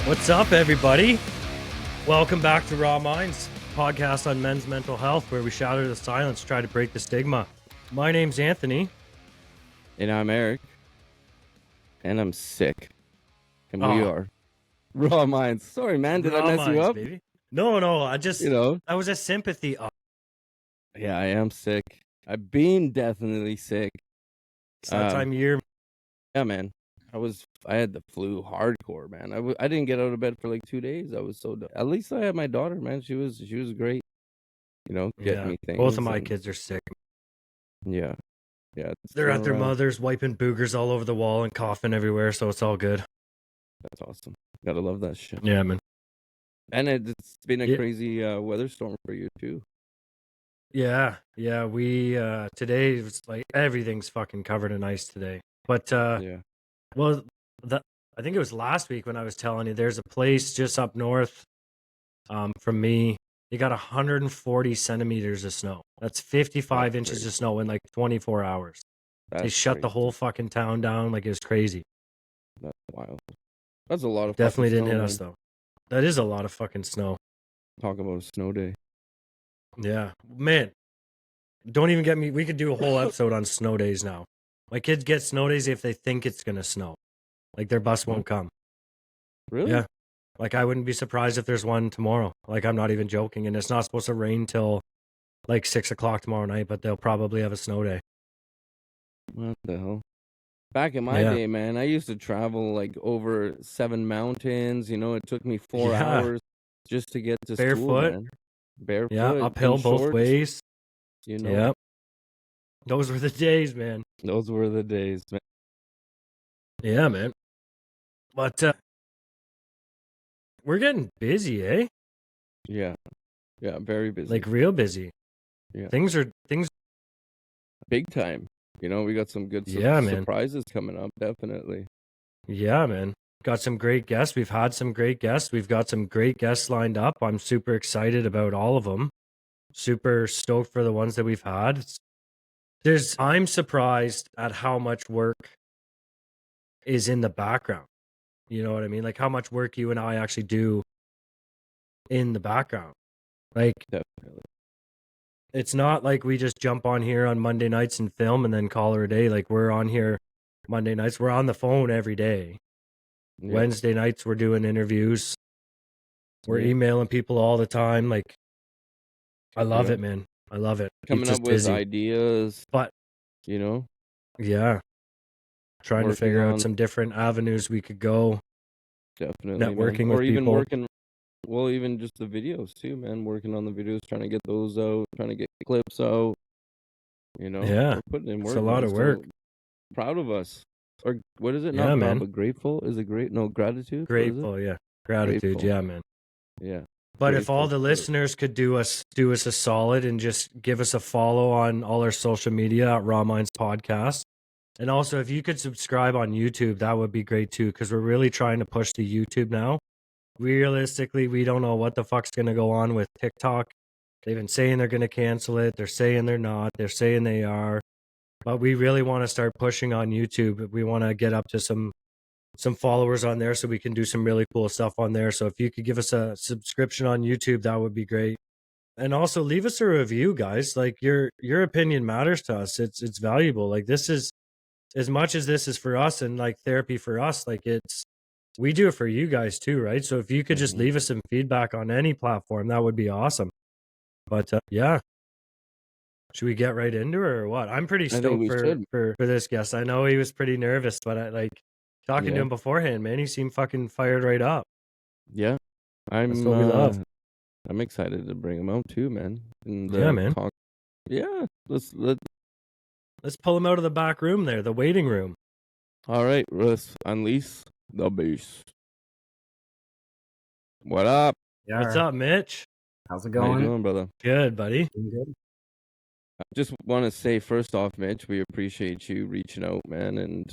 What's up, everybody? Welcome back to Raw Minds, podcast on men's mental health, where we shatter the silence, try to break the stigma. My name's Anthony. And I'm Eric. And I'm sick. And we Oh. are Raw Minds. Sorry, man. Did I mess you up? Baby. No. I just, that was a sympathy. Yeah, I am sick. I've been definitely sick. It's that time of year. Yeah, man. I had the flu hardcore, man. I didn't get out of bed for like 2 days. I was so done. At least I had my daughter, man. She was great. Getting me things. Both of my kids are sick. Yeah. They're at their mothers, wiping boogers all over the wall and coughing everywhere, so it's all good. That's awesome. Gotta love that shit. Yeah, man. And it's been a crazy weather storm for you too. Yeah. We today it's like everything's fucking covered in ice today. But well, I think it was last week when I was telling you there's a place just up north from me. They got 140 centimeters of snow. That's 55 inches of snow in like 24 hours. They shut the whole fucking town down. Like, it was crazy. That's wild. That's a lot of definitely didn't snow, hit us though. That is a lot of fucking snow. Talk about a snow day. Yeah, man. Don't even get me. We could do a whole episode on snow days now. My kids get snow days if they think it's gonna snow. Like, their bus won't come. Really? Yeah. Like, I wouldn't be surprised if there's one tomorrow. Like, I'm not even joking. And it's not supposed to rain till like 6 o'clock tomorrow night, but they'll probably have a snow day. What the hell? Back in my day, man, I used to travel like over 7 mountains. It took me 4 hours just to get to school, man. Barefoot. Yeah, uphill both ways. Yep. Those were the days, man. Those were the days, man. Yeah, man. But we're getting busy, eh? Yeah, very busy. Like, real busy. Yeah. Things big time. We got some good surprises coming up, definitely. Yeah, man. Got some great guests. We've had some great guests. We've got some great guests lined up. I'm super excited about all of them. Super stoked for the ones that we've had. I'm surprised at how much work is in the background. You know what I mean? Like, how much work you and I actually do in the background. Like, definitely. It's not like we just jump on here on Monday nights and film and then call her a day. Like, we're on here Monday nights. We're on the phone every day. Yeah. Wednesday nights, we're doing interviews. We're emailing people all the time. Like, I love it, man. I love it. Coming up with ideas. But, yeah. Trying to figure out some different avenues we could go. Definitely. Networking with people. Even working. Well, even just the videos too, man. Working on the videos, trying to get those out, trying to get clips out. Yeah, we're putting in work. It's a lot of work. Proud of us. Or what is it? Yeah, not man. Proud, but grateful. Is it great? No, gratitude. Grateful, yeah. Gratitude, grateful. Yeah, man. Yeah. But if all the listeners could do us a solid and just give us a follow on all our social media at Raw Minds Podcast. And also, if you could subscribe on YouTube, that would be great too, because we're really trying to push to YouTube now. Realistically, we don't know what the fuck's going to go on with TikTok. They've been saying they're going to cancel it. They're saying they're not. They're saying they are. But we really want to start pushing on YouTube. We want to get up to some followers on there so we can do some really cool stuff on there. So if you could give us a subscription on YouTube, that would be great. And also leave us a review, guys. Like, your opinion matters to us. It's valuable. Like, this is, as much as this is for us and like therapy for us, like, we do it for you guys too, right? So if you could just leave us some feedback on any platform, that would be awesome. But yeah, should we get right into it or what? I'm pretty stoked for this guest. I know he was pretty nervous, but I like talking to him beforehand, man. He seemed fucking fired right up. Yeah, that's what we love. I'm excited to bring him out too, man. And, yeah, man. Yeah, let's pull him out of the back room there, the waiting room. All right, let's unleash the beast. What up? Yeah. What's up, Mitch? How's it going? How you doing, brother? Good, buddy. Good. I just want to say, first off, Mitch, we appreciate you reaching out, man, and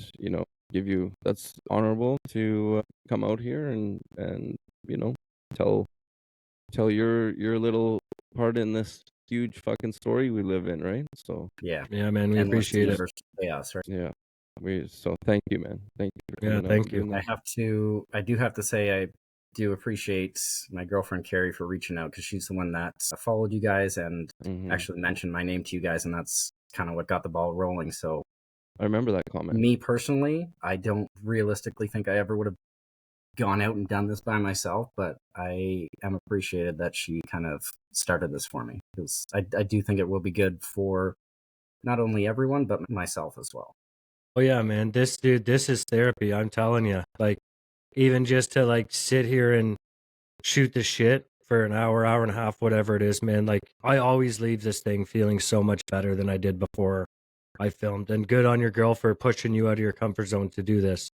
that's honorable to come out here and tell your little part in this huge fucking story we live in, right? So yeah, man, we appreciate it. Chaos, right? Yeah. So thank you, man. Thank you for coming thank you. I do have to say, I do appreciate my girlfriend Carrie for reaching out, because she's the one that followed you guys and actually mentioned my name to you guys, and that's kind of what got the ball rolling. So I remember that comment. me personally, I don't realistically think I ever would have gone out and done this by myself, but I am appreciated that she kind of started this for me, because I do think it will be good for not only everyone, but myself as well. Oh yeah, man. This is therapy. I'm telling you. Like, even just to like sit here and shoot the shit for an hour, hour and a half, whatever it is, man. Like, I always leave this thing feeling so much better than I did before I filmed. And good on your girl for pushing you out of your comfort zone to do this.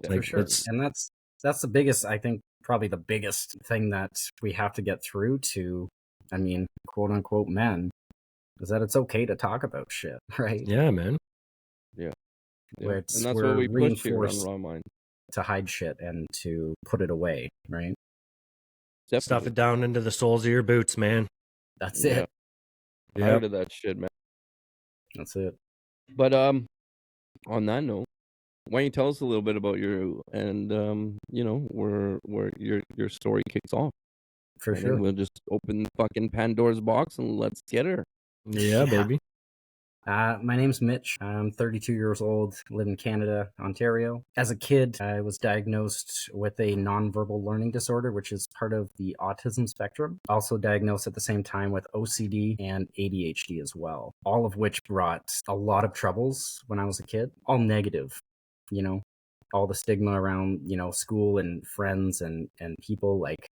Like, for sure. And that's the biggest, I think, probably the biggest thing that we have to get through to, I mean, quote unquote men, is that it's okay to talk about shit, right? Yeah, man. Yeah. Where and that's we're what we push here on reinforced Raw Mind. to hide shit and to put it away, right? Definitely. Stuff it down into the soles of your boots, man. That's it. Tired of that shit, man. That's it. But on that note, why don't you tell us a little bit about you and where your story kicks off? For sure. We'll just open fucking Pandora's box and let's get her. Yeah, baby. My name's Mitch. I'm 32 years old, live in Canada, Ontario. As a kid, I was diagnosed with a nonverbal learning disorder, which is part of the autism spectrum. Also diagnosed at the same time with OCD and ADHD as well, all of which brought a lot of troubles when I was a kid, all negative, all the stigma around, school and friends and people, like,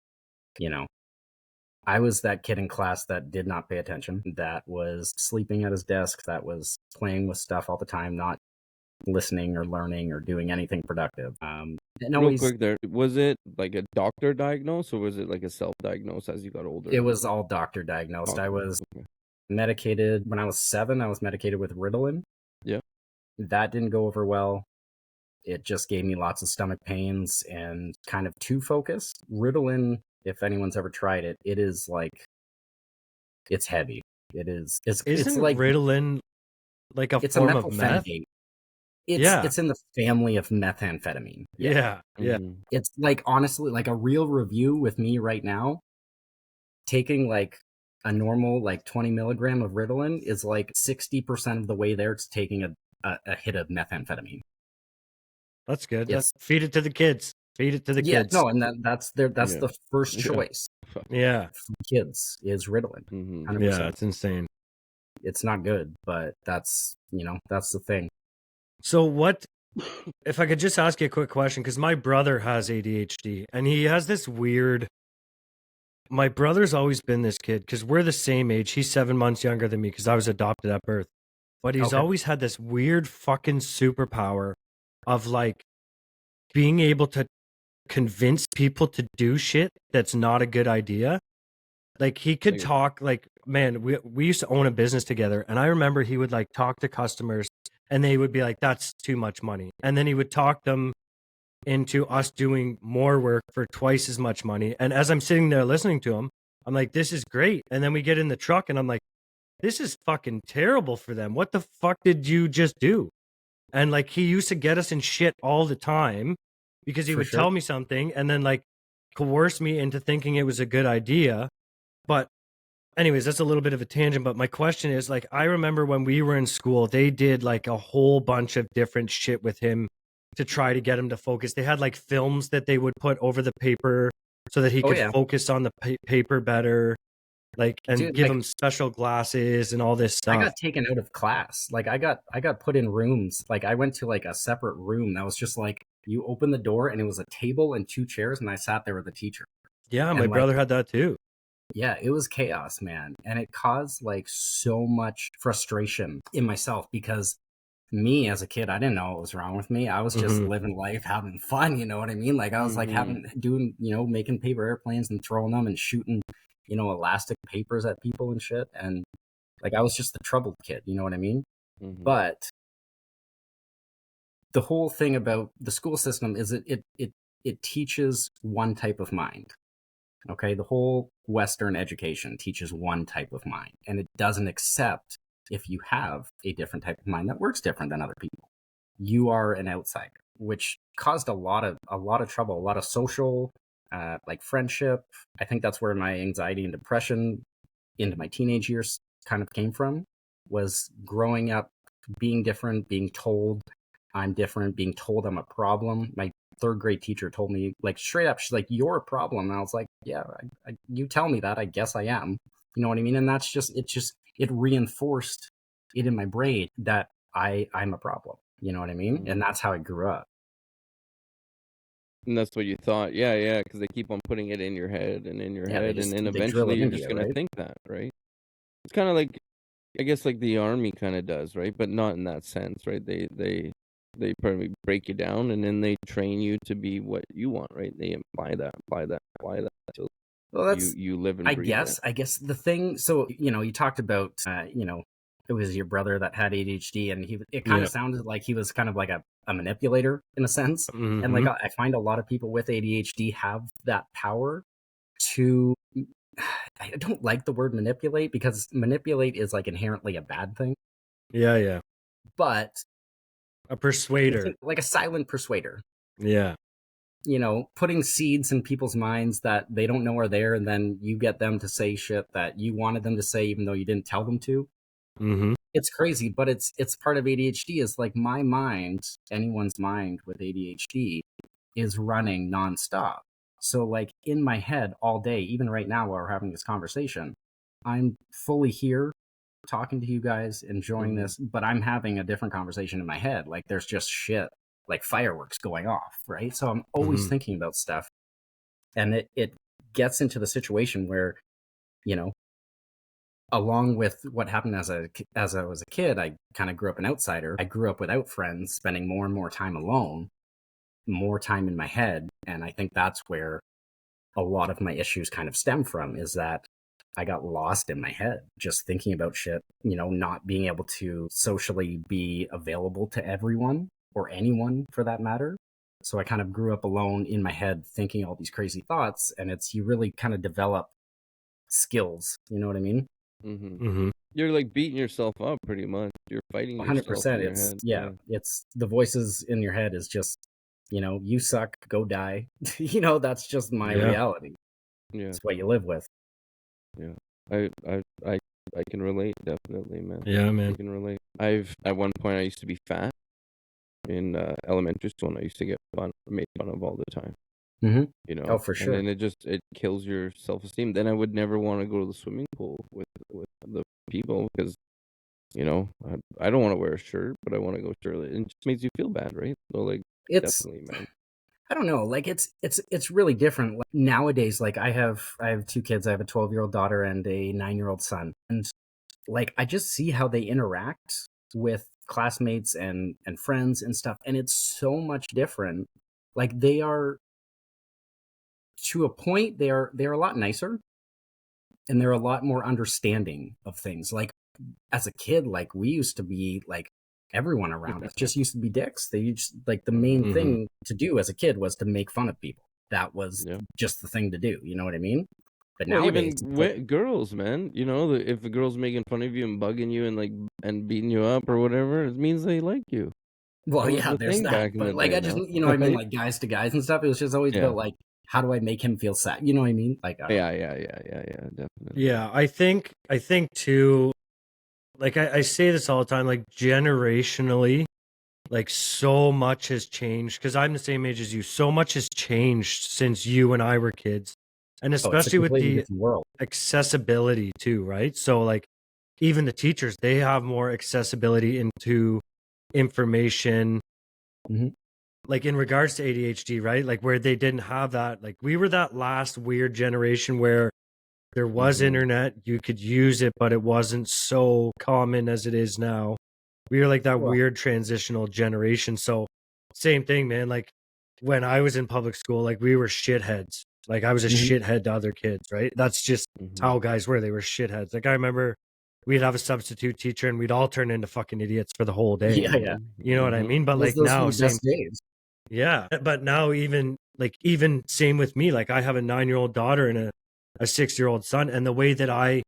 I was that kid in class that did not pay attention, that was sleeping at his desk, that was playing with stuff all the time, not listening or learning or doing anything productive. Real quick there, was it like a doctor diagnosed or was it like a self-diagnosed as you got older? It was all doctor diagnosed. I was medicated when I was 7. I was medicated with Ritalin. Yeah. That didn't go over well. It just gave me lots of stomach pains and kind of too focused. Ritalin, if anyone's ever tried it, it is like, it's heavy. It is. It's like Ritalin like a form of meth? It's in the family of methamphetamine. Yeah. It's like, honestly, like a real review with me right now, taking like a normal like 20 milligram of Ritalin is like 60% of the way there to taking a hit of methamphetamine. That's good. Feed it to the kids. Feed it to the kids. No, and that's the first choice. Yeah. For kids is Ritalin. 100%. Yeah, it's insane. It's not good, but that's the thing. So what, if I could just ask you a quick question, because my brother has ADHD and he has this weird, my brother's always been this kid because we're the same age. He's 7 months younger than me because I was adopted at birth. But he's always had this weird fucking superpower of like being able to convince people to do shit that's not a good idea. Like he could talk, like, man, we used to own a business together, and I remember he would like talk to customers and they would be like, that's too much money. And then he would talk them into us doing more work for twice as much money. And as I'm sitting there listening to him, I'm like, this is great. And then we get in the truck and I'm like, this is fucking terrible for them. What the fuck did you just do? And like, he used to get us in shit all the time because he would tell me something and then like coerce me into thinking it was a good idea. But anyways, that's a little bit of a tangent. But my question is, like, I remember when we were in school, they did like a whole bunch of different shit with him to try to get him to focus. They had like films that they would put over the paper so that he could focus on the paper better. Like, and give him special glasses and all this stuff. I got taken out of class. Like I got put in rooms. Like I went to like a separate room that was just like, you open the door and it was a table and 2 chairs and I sat there with the teacher. Yeah, my brother had that too. Yeah, it was chaos, man. And it caused like so much frustration in myself because me as a kid, I didn't know what was wrong with me. I was just living life, having fun, you know what I mean? Like I was like making paper airplanes and throwing them and shooting, elastic papers at people and shit. And like I was just the troubled kid, you know what I mean? But the whole thing about the school system is it teaches one type of mind. Okay, the whole Western education teaches one type of mind, and it doesn't accept if you have a different type of mind that works different than other people. You are an outsider, which caused a lot of trouble, a lot of social like friendship. I think that's where my anxiety and depression into my teenage years kind of came from, was growing up being different, being told I'm different, being told I'm a problem. My third grade teacher told me, like, straight up, she's like, "You're a problem." And I was like, "Yeah, you tell me that, I guess I am." You know what I mean? And that's just it reinforced it in my brain that I'm a problem. You know what I mean? And that's how I grew up. And that's what you thought. Yeah, because they keep on putting it in your head and in your Yeah, head, and then they drill eventually it you're into just you, gonna right? think that, right? It's kind of like, I guess, like the army kind of does, right? But not in that sense, right? They probably break you down, and then they train you to be what you want, right? They apply that until Well, that's you live and I breathe it. guess. I guess the thing. So you talked about it was your brother that had ADHD, and it kind Yeah. of sounded like he was kind of like a manipulator in a sense. And like Mhm. I find a lot of people with ADHD have that power to. I don't like the word manipulate, because manipulate is like inherently a bad thing, Yeah. but A persuader. like a silent persuader. Yeah. Putting seeds in people's minds that they don't know are there, and then you get them to say shit that you wanted them to say, even though you didn't tell them to. Mhm. It's crazy, but it's part of ADHD. Is like my mind, anyone's mind with ADHD, is running nonstop. So like in my head all day, even right now while we're having this conversation, I'm fully here talking to you guys, enjoying Mhm. this, but I'm having a different conversation in my head. Like there's just shit, like fireworks going off, right? So I'm always Mhm. thinking about stuff, and it gets into the situation where, you know, along with what happened as I was a kid, I kind of grew up an outsider. I grew up without friends, spending more and more time alone, more time in my head, and I think that's where a lot of my issues kind of stem from, is that I got lost in my head just thinking about shit, not being able to socially be available to everyone or anyone for that matter. So I kind of grew up alone in my head thinking all these crazy thoughts, and you really kind of develop skills, you know what I mean? Mhm. Mhm. You're like beating yourself up pretty much. You're fighting yourself 100%. in your head. Yeah. It's the voices in your head is just, you suck, go die. That's just my Yeah. reality. Yeah. It's what you live with. Yeah. I I I I can relate, definitely, man. Yeah, I man. can relate. At one point I used to be fat in elementary school, and I used to get made fun of all the time, Mm-hmm. Oh, for and sure. then it kills your self-esteem. Then I would never want to go to the swimming pool with the people, because I don't want to wear a shirt, but I want to go shirtless. It just makes you feel bad, right? So like, It's definitely, man. I don't know, like it's really different. Like, nowadays, like I have two kids. I have a 12-year-old daughter and a 9-year-old son. And like I just see how they interact with classmates and friends and stuff, and it's so much different. Like they are, to a point, they're a lot nicer, and they're a lot more understanding of things. Like as a kid, like we used to be like, everyone around us just used to be dicks. They used, like, the main Mhm. thing to do as a kid was to make fun of people. That was Yeah. just the thing to do. You know what I mean? But Well, nowadays, even it's like, girls, man. If a girl's making fun of you and bugging you and and beating you up or whatever, it means they like you. well, That was yeah, the there's thing that. back in But the like, day, I just, now, what I mean, right? like guys to guys and stuff. It was just always Yeah. about like, how do I make him feel sad? You know what I mean? Like, I don't know. Yeah, definitely. Yeah, I think too, like I say this all the time, like generationally, like so much has changed, because I'm the same age as you. So much has changed since you and I were kids. And Oh, it's a especially with completely the different world. accessibility too, right? So like even the teachers, they have more accessibility into information, Mhm. like in regards to ADHD, right? Like where they didn't have that. Like we were that last weird generation where there was Mhm. internet, you could use it, but it wasn't so common as it is now. We were like that Well, weird transitional generation. So same thing, man. Like when I was in public school, like we were shitheads. Like I was a mhm. shithead to other kids, right? That's just Mhm. how guys were. They were shitheads. Like I remember we'd have a substitute teacher and we'd all turn into fucking idiots for the whole day. Yeah, yeah. Mhm. You know what I Mhm. mean? But like Those were now, the same, best days. yeah. But now even same with me. Like I have a 9-year-old daughter and a 6-year-old son, and the way that I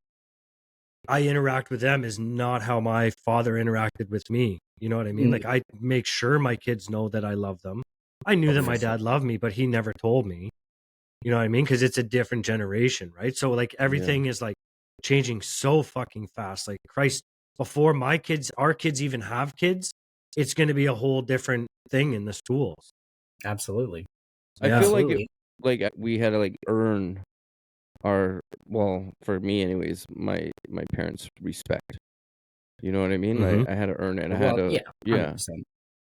interact with them is not how my father interacted with me. You know what I mean? Mm. Like I make sure my kids know that I love them. I knew Oh, that for my sure. dad loved me, but he never told me. You know what I mean? Because it's a different generation, right? So like everything is like changing so fucking fast. Like Christ, before our kids even have kids, it's going to be a whole different thing in the schools. Absolutely. I feel like Absolutely. we had to like earn our, well, for me anyways, my parents' respect. You know what I mean? Mhm. I had to earn it. I had Well, to, yeah, 100%.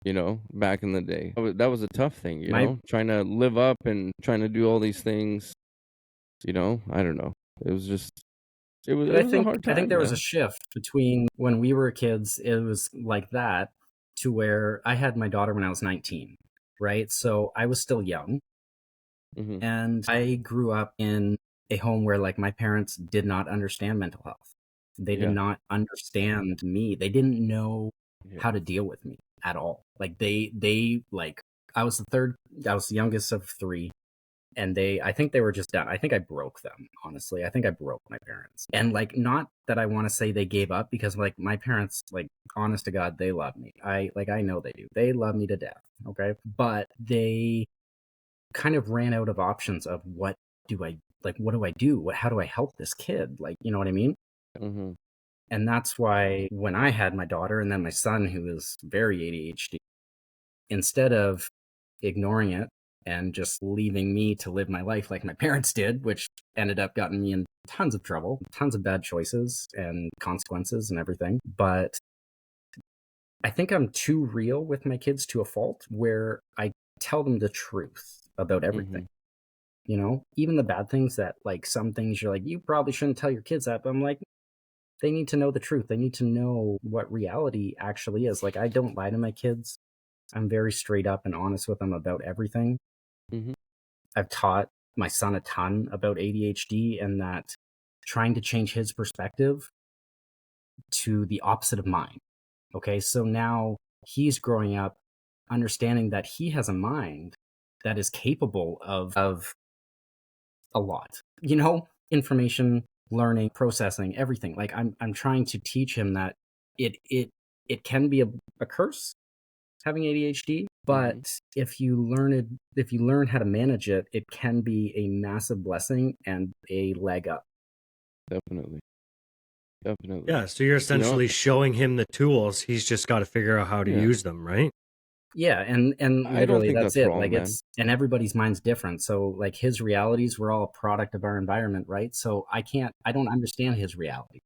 you know, back in the day. That was a tough thing, you My- know, trying to live up and trying to do all these things. You know, I don't know. It was just, it was But I a think hard time, there was a man. shift between when we were kids, it was like that, to where I had my daughter when I was 19, right? So I was still young, Hmm. and I grew up in a home where like my parents did not understand mental health. They did Yeah. not understand me. They didn't know Yeah. how to deal with me at all. Like they like I was the youngest of three, and I think they were just done. I think I broke them, honestly. I think I broke my parents. And like, not that I want to say they gave up, because like my parents, like, honest to God, they love me. I know they do. They love me to death. Okay. But they kind of ran out of options of what do I do? How do I help this kid? Like, you know what I mean? Hmm. And that's why when I had my daughter and then my son, who is very ADHD, instead of ignoring it and just leaving me to live my life like my parents did, which ended up getting me in tons of trouble, tons of bad choices and consequences and everything. But I think I'm too real with my kids to a fault, where I tell them the truth about everything. You know, even the bad things, that like some things you're like, you probably shouldn't tell your kids that. But I'm like, they need to know the truth. They need to know what reality actually is. Like, I don't lie to my kids. I'm very straight up and honest with them about everything. Hmm. I've taught my son a ton about ADHD, and that trying to change his perspective to the opposite of mine. Okay, so now he's growing up understanding that he has a mind that is capable of a lot. You know, information, learning, processing, everything. Like, I'm trying to teach him that it can be a curse having ADHD, but if you learn how to manage it, it can be a massive blessing and a leg up. Definitely. Definitely. Yeah, so you're You know, essentially showing him the tools. He's just got to figure out how to yeah. use them, right? Yeah, and I don't literally think that's that's it. wrong, Like, man. and everybody's mind's different. So like, his realities were all a product of our environment, right? So I don't understand his reality.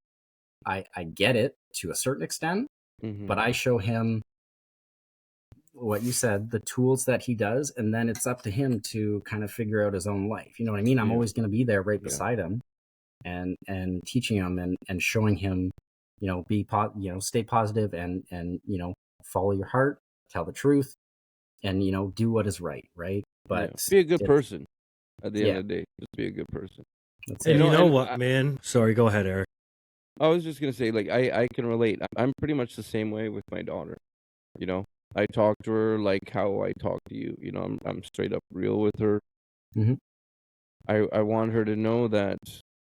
I get it to a certain extent, Hmm. but I show him what you said, the tools that he does, and then it's up to him to kind of figure out his own life. You know what I mean? I'm Yeah. always going to be there right Yeah. beside him, and teaching him and showing him, you know, stay positive, and follow your heart, tell the truth, and do what is right, right? Yeah. But Be a good it's person at the end yeah, of the day. Just be a good person. that's And it. You you know, know and what, man? Sorry, go ahead, Eric. I was just gonna say, like, I can relate. I'm pretty much the same way with my daughter. You know, I talk to her like how I talk to you. You know, I'm straight up real with her. Mhm. I want her to know that,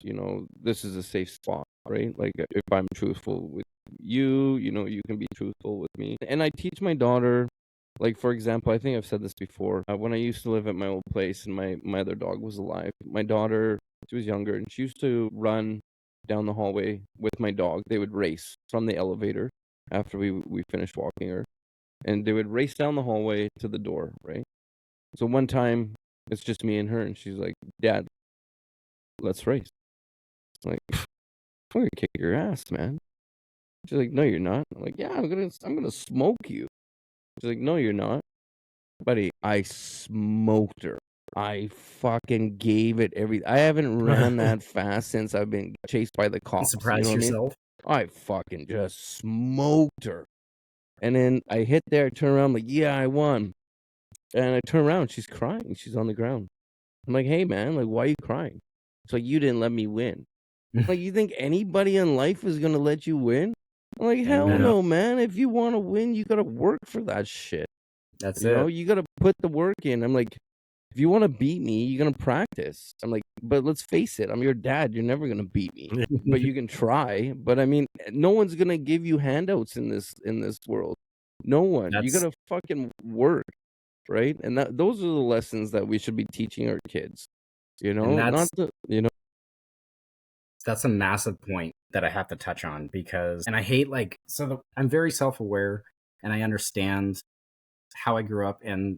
you know, this is a safe spot, right? Like, if I'm truthful with you, you know, you can be truthful with me. And I teach my daughter, like, for example, I think I've said this before. When I used to live at my old place and my other dog was alive, my daughter, she was younger, and she used to run down the hallway with my dog. They would race from the elevator after we finished walking her, and they would race down the hallway to the door, right? So one time, it's just me and her, and she's like, "Dad, let's race." I'm like, I'm gonna kick your ass, man. She's like, "No, you're not." I'm like, "Yeah, I'm gonna smoke you." She's like, "No, you're not." Buddy, I smoked her. I fucking gave it I haven't ran that fast since I've been chased by the cops. You know Surprise what I mean? yourself. I fucking just smoked her. And then I hit there, turn around, I'm like, yeah, I won. And I turn around, she's crying. She's on the ground. I'm like, hey, man, like, why are you crying? It's like, you didn't let me win. Like, you think anybody in life is going to let you win? I'm like, hell Amen. no, man. If you want to win, you got to work for that shit. That's You know, it. you got to put the work in. I'm like, if you want to beat me, you're going to practice. I'm like, but let's face it, I'm your dad. You're never going to beat me. But you can try. But I mean, no one's going to give you handouts in this world. No one. You got That's to fucking work, right? And those are the lessons that we should be teaching our kids. You know, And not the, that's a massive point that I have to touch on because, and I hate I'm very self-aware and I understand how I grew up and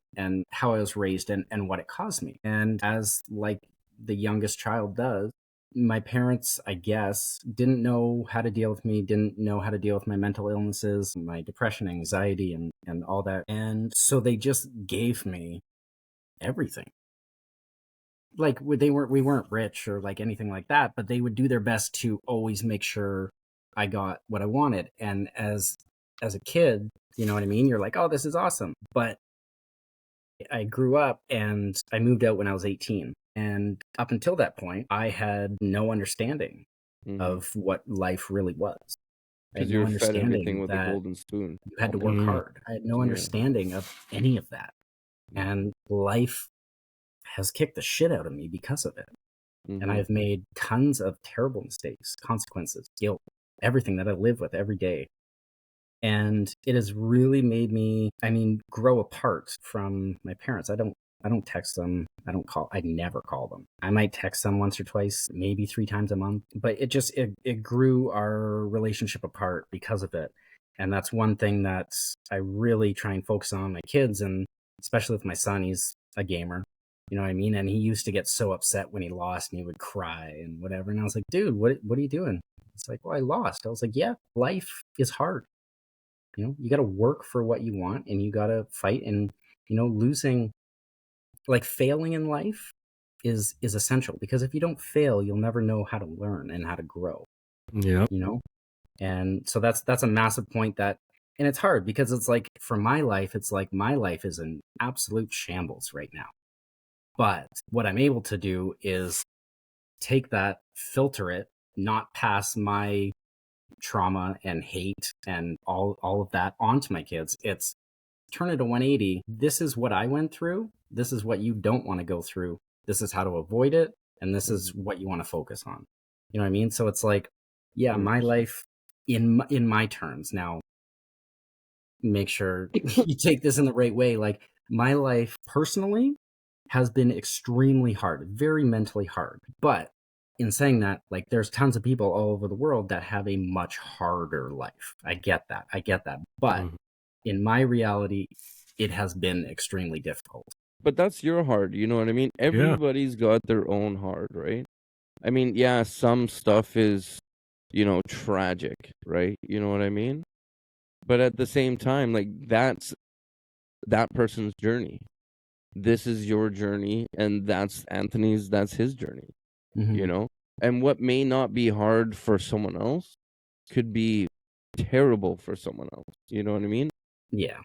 how I was raised and what it caused me. And as like the youngest child does, my parents, I guess, didn't know how to deal with me, didn't know how to deal with my mental illnesses, my depression, anxiety, and all that. And so they just gave me everything. Like we weren't rich or like anything like that, but they would do their best to always make sure I got what I wanted. And as a kid, you know what I mean? You're like, oh, this is awesome. But I grew up and I moved out when I was 18. And up until that point, I had no understanding of what life really was. I had because you no were fed everything understanding with a that golden spoon. you had to work hard. I had no understanding of any of that. And life has kicked the shit out of me because of it. And I've made tons of terrible mistakes, consequences, guilt, everything that I live with every day. And it has really made me, grow apart from my parents. I don't text them. I never call them. I might text them once or twice, maybe 3 times a month, but it grew our relationship apart because of it. And that's one thing that I really try and focus on my kids, and especially with my son. He's a gamer, you know what I mean? And he used to get so upset when he lost and he would cry and whatever. And I was like, dude, what are you doing? It's like, well, I lost. I was like, yeah, life is hard. You know, you got to work for what you want and you got to fight. And, losing, like failing in life is essential, because if you don't fail, you'll never know how to learn and how to grow, Yeah. And so that's a massive point and it's hard because it's like for my life, it's like my life is an absolute shambles right now. But what I'm able to do is take that, filter it, not pass my trauma and hate and all of that onto my kids. It's turn it a 180. This is what I went through. This is what you don't want to go through. This is how to avoid it. And this is what you want to focus on. You know what I mean? So it's like, yeah, my life in my terms. Now, make sure you take this in the right way. Like my life personally has been extremely hard, very mentally hard. But in saying that, like there's tons of people all over the world that have a much harder life. I get that. But in my reality, it has been extremely difficult. But that's your hard, you know what I mean? Everybody's got their own hard, right? I mean, yeah, some stuff is, tragic, right? You know what I mean? But at the same time, like that's that person's journey. This is your journey, and that's Anthony's, that's his journey, And what may not be hard for someone else could be terrible for someone else. You know what I mean? Yeah.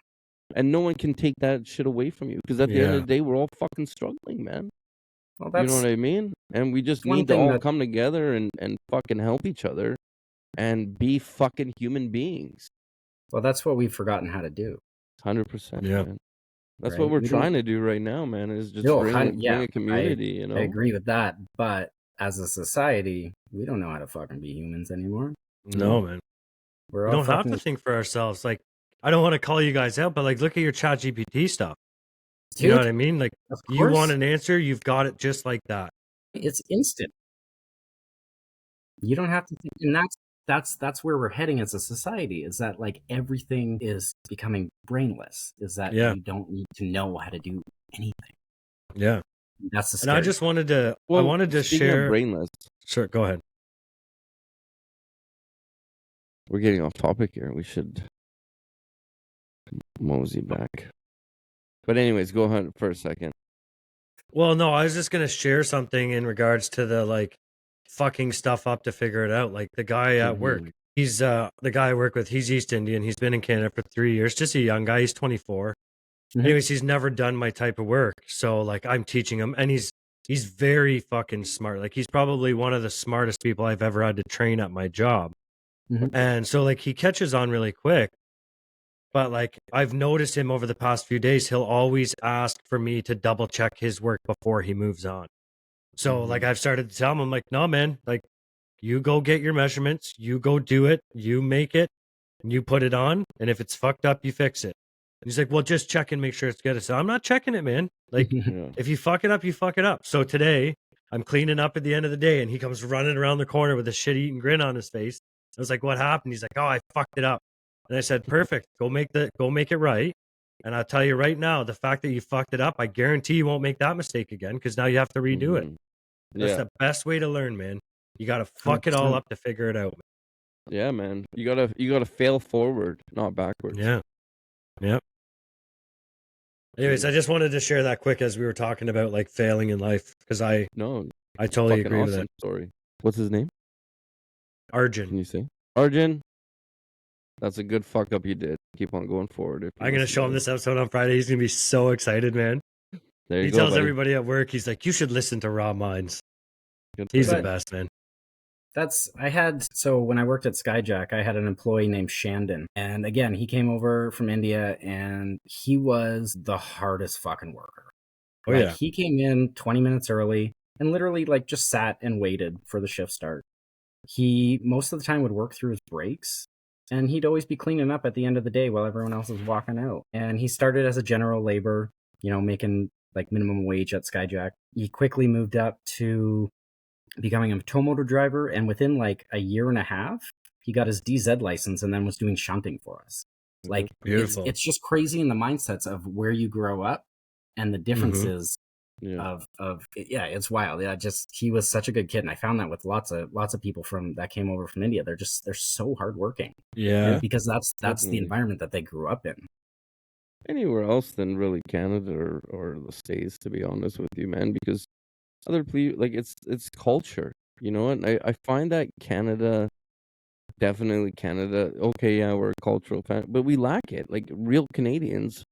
And no one can take that shit away from you, because at the end of the day, we're all fucking struggling, man. Well, you know what I mean? And we just need to all come together and fucking help each other and be fucking human beings. Well, that's what we've forgotten how to do. 100%. Yeah. Man. That's what we're trying to do right now, man, is just bring a community, I agree with that. But as a society, we don't know how to fucking be humans anymore. No, man. We don't have to think for ourselves. Like, I don't want to call you guys out, but like, look at your ChatGPT stuff. Dude, you know what I mean? Like, you want an answer, you've got it just like that. It's instant. You don't have to think, and that's where we're heading as a society, is that like everything is becoming brainless, is that you don't need to know how to do anything. Yeah. That's the scary. And I just wanted to I wanted to share brainless. Sure, go ahead. We're getting off topic here. We should mosey back. But anyways, go ahead for a second. Well, no, I was just going to share something in regards to the like fucking stuff up to figure it out. Like the guy at work, he's the guy I work with, he's East Indian. He's been in Canada for 3 years, just a young guy. He's 24. Anyways, he's never done my type of work. So like I'm teaching him, and he's very fucking smart. Like he's probably one of the smartest people I've ever had to train at my job. And so like he catches on really quick. But like I've noticed him over the past few days, he'll always ask for me to double check his work before he moves on. So like I've started to tell him, I'm like, no, man, like you go get your measurements, you go do it, you make it, and you put it on. And if it's fucked up, you fix it. And he's like, well, just check and make sure it's good. I said, I'm not checking it, man. Like if you fuck it up, you fuck it up. So today I'm cleaning up at the end of the day, and he comes running around the corner with a shit-eating grin on his face. I was like, "What happened?" He's like, "Oh, I fucked it up." And I said, "Perfect. Go make it right." And I'll tell you right now, the fact that you fucked it up, I guarantee you won't make that mistake again because now you have to redo it. Mhm. That's Yeah, the best way to learn, man. You got to fuck it all 100%. up to figure it out. yeah, man. You gotta fail forward, not backwards. Yeah. Yep. Anyways, Jeez. I just wanted to share that quick as we were talking about like failing in life because I No, totally fucking agree with awesome it. story. What's his name? Can Arjun, you say? Arjun. That's a good fuck up you did. Keep on going forward. If you I'm gonna listen show to him this. this episode on Friday. He's gonna be so excited, man. There you He go, tells buddy. everybody at work, he's like, "You should listen to Raw Minds." Good He's for the him. best, man. So when I worked at Skyjack, I had an employee named Shandon. And again, he came over from India and he was the hardest fucking worker. Oh Like yeah, he came in 20 minutes early and literally like just sat and waited for the shift start. He most of the time would work through his breaks and he'd always be cleaning up at the end of the day while everyone else was walking out. And he started as a general labor, making like minimum wage at Skyjack. He quickly moved up to becoming a tow motor driver, and within like a year and a half, he got his DZ license and then was doing shunting for us. Like beautiful. it's just crazy in the mindsets of where you grow up and the differences Yeah. of yeah, it's wild. Yeah, just he was such a good kid, and I found that with lots of people that came over from India. They're so hardworking Yeah. because that's the Definitely. environment that they grew up in. Anywhere else than really Canada or the States, to be honest with you, man, because other people, like, it's culture, and I find that definitely Canada, okay, yeah, we're a cultural fan, but we lack it. Like, real Canadians,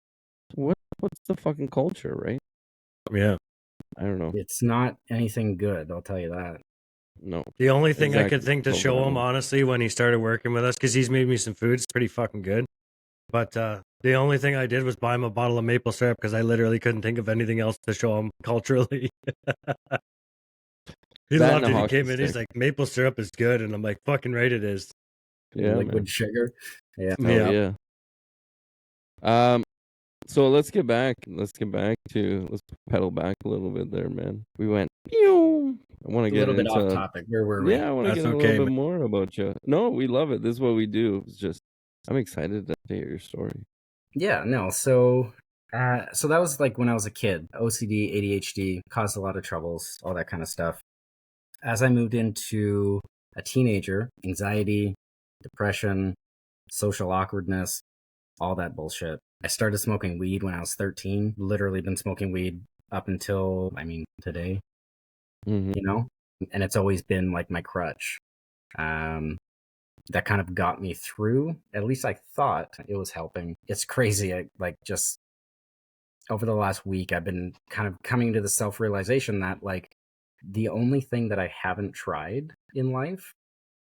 what's the fucking culture, right? Yeah. I don't know. It's not anything good, I'll tell you that. No. The only thing I could Exactly. think to Well, show him, well. honestly, when he started working with us, because he's made me some food, it's pretty fucking good. But the only thing I did was buy him a bottle of maple syrup because I literally couldn't think of anything else to show him culturally. He That and loved a it. He hockey came in, he's stick. like, "Maple syrup is good," and I'm like, "Fucking right, it is." Yeah, Liquid man. sugar. Yeah. Hell Yeah. yeah. So let's pedal back a little bit there, man. We went, pew. I want to A get little bit into, off topic. Where were we? yeah, I want to That's get a okay, little bit man. more about you. No, we love it. This is what we do. It's just, I'm excited to hear your story. Yeah, no. So that was like when I was a kid. OCD, ADHD caused a lot of troubles, all that kind of stuff. As I moved into a teenager, anxiety, depression, social awkwardness, all that bullshit. I started smoking weed when I was 13. Literally been smoking weed up until, today, Mm-hmm. and it's always been like my crutch. That kind of got me through. At least I thought it was helping. It's crazy. Just over the last week, I've been kind of coming to the self-realization that like the only thing that I haven't tried in life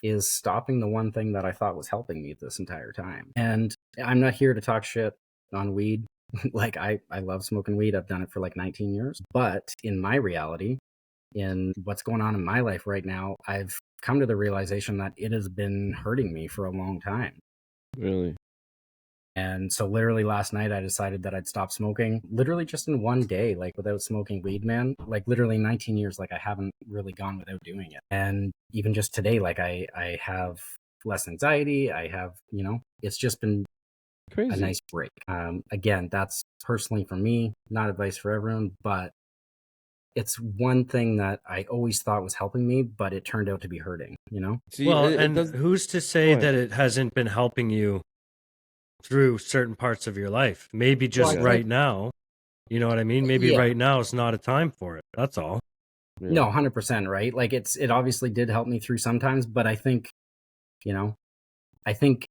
is stopping the one thing that I thought was helping me this entire time. And I'm not here to talk shit on weed. Like I love smoking weed. I've done it for like 19 years. But in my reality, in what's going on in my life right now, I've come to the realization that it has been hurting me for a long time. Really? And so literally last night I decided that I'd stop smoking, literally just in one day, like without smoking weed, man. Like literally 19 years, like I haven't really gone without doing it. And even just today, like I have less anxiety. I have, it's just been Crazy. a nice break. Again, that's personally for me, not advice for everyone, but it's one thing that I always thought was helping me, but it turned out to be hurting, See, Well, it and does. who's to Go say ahead. that it hasn't been helping you through certain parts of your life? Maybe just Yeah. right now. You know what I mean? Maybe Yeah. right now is not a time for it. That's all. Yeah. No, 100%, right? Like it obviously did help me through sometimes, but I think, I think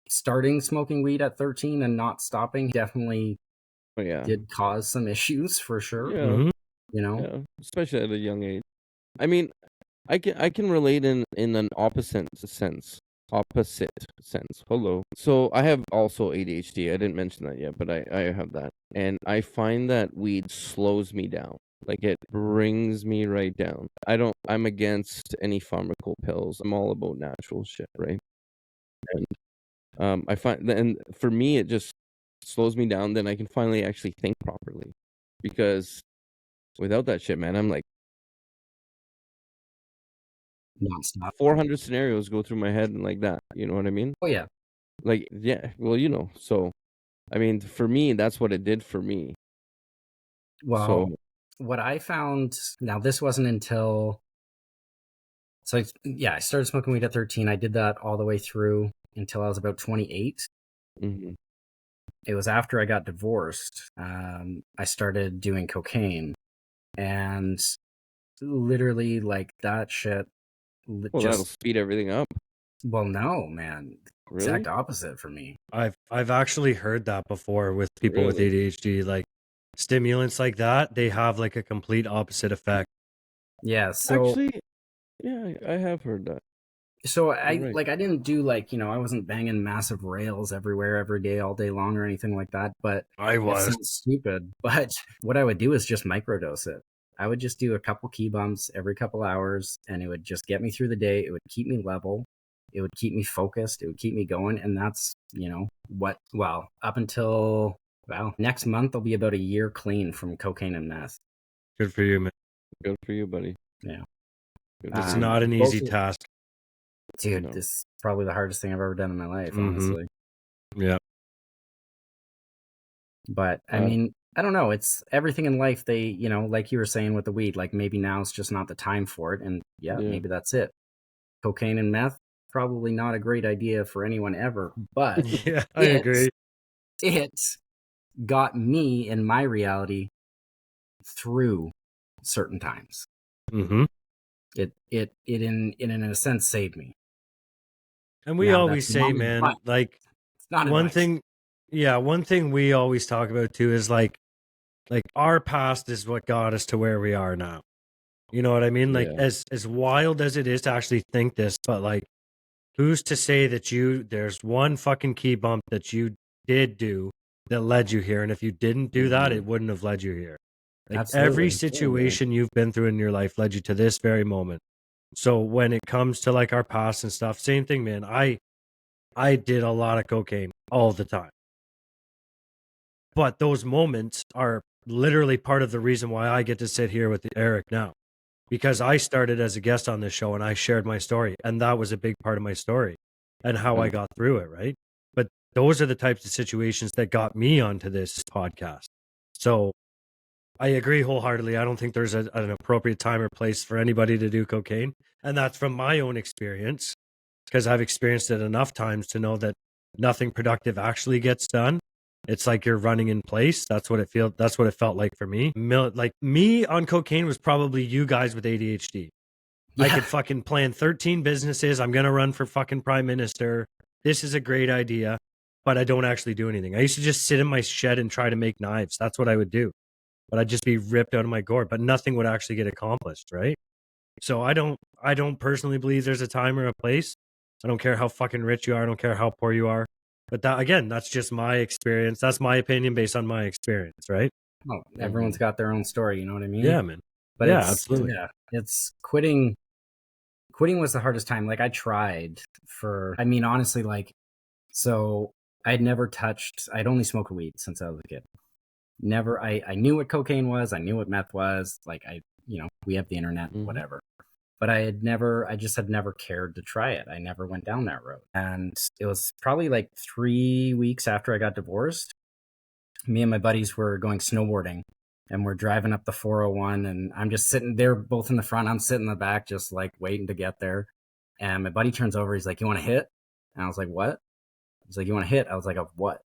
starting smoking weed at 13 and not stopping definitely Oh, yeah. did cause some issues for sure. Yeah. Mhm. Yeah. Especially at a young age. I mean, I can relate in an opposite sense. Hello. So I have also ADHD. I didn't mention that yet, but I have that. And I find that weed slows me down. Like it brings me right down. I'm against any pharmaceutical pills. I'm all about natural shit, right? And I find and for me it just slows me down, then I can finally actually think properly. Because without that shit, man, I'm like nonstop. 400 scenarios go through my head and like that. You know what I mean? Oh yeah. Like, yeah, well, so, I mean, for me, that's what it did for me. Well, So, what I found, now this wasn't until, so I started smoking weed at 13. I did that all the way through until I was about 28. mhm. It was after I got divorced. I started doing cocaine, and literally, like, that shit Well, that'll speed everything up. well, no, man. Really? Exact opposite for me. I've actually heard that before with people with Really? ADHD. Like stimulants like that, they have like a complete opposite effect. Yeah, so Actually, yeah, I have heard that. so You're right. I didn't do, like, I wasn't banging massive rails everywhere every day all day long or anything like that, but I it was. sounds stupid. But what I would do is just microdose it. I would just do a couple key bumps every couple hours, and it would just get me through the day. It would keep me level. It would keep me focused. It would keep me going. And that's, up until, next month, I'll be about a year clean from cocaine and meth. Good for you, man. Good for you, buddy. Yeah. Good for It's you. not an both easy of- task. Dude, No. this is probably the hardest thing I've ever done in my life, Mhm. honestly. Yeah. But I mean, I don't know. It's everything in life. They, like you were saying with the weed, like maybe now it's just not the time for it. And yeah, maybe that's it. Cocaine and meth, probably not a great idea for anyone ever. But Yeah, I agree. it got me in my reality through certain times. Mm-hmm. It in a sense saved me. And we Now, always that's say, not man, advice. like It's not one advice. one thing we always talk about too is like our past is what got us to where we are now. You know what I mean? Like Yeah. as wild as it is to actually think this, but like who's to say that there's one fucking key bump that you did do that led you here, and if you didn't do that, it wouldn't have led you here. Like every Absolutely. situation you've been through in your life led you to this very moment. So when it comes to like our past and stuff, same thing, man. I did a lot of cocaine all the time. But those moments are literally part of the reason why I get to sit here with Eric now. Because I started as a guest on this show and I shared my story, and that was a big part of my story and how I got through it, right? But those are the types of situations that got me onto this podcast. So I agree wholeheartedly. I don't think there's an appropriate time or place for anybody to do cocaine. And that's from my own experience, because I've experienced it enough times to know that nothing productive actually gets done. It's like you're running in place. That's what it felt like for me. Like me on cocaine was probably you guys with ADHD. Yeah. I could fucking plan 13 businesses. I'm going to run for fucking prime minister. This is a great idea, but I don't actually do anything. I used to just sit in my shed and try to make knives. That's what I would do. But I'd just be ripped out of my gourd, but nothing would actually get accomplished, right? So I don't personally believe there's a time or a place. I don't care how fucking rich you are. I don't care how poor you are. But that, again, that's just my experience. That's my opinion based on my experience, right? Well, everyone's got their own story, you know what I mean? Yeah, man. But yeah, absolutely. Yeah, it's quitting. Quitting was the hardest time. Like I tried honestly, like, so I'd never touched. I'd only smoked weed since I was a kid. Never. I knew what cocaine was. I knew what meth was. Like we have the internet, whatever. But I just had never cared to try it. I never went down that road. And it was probably like 3 weeks after I got divorced. Me and my buddies were going snowboarding, and we're driving up the 401, and I'm just sitting there, both in the front. I'm sitting in the back, just like waiting to get there. And my buddy turns over. He's like, "You want to hit?" And I was like, "What?" He's like, "You want to hit?" I was like, "Of what?"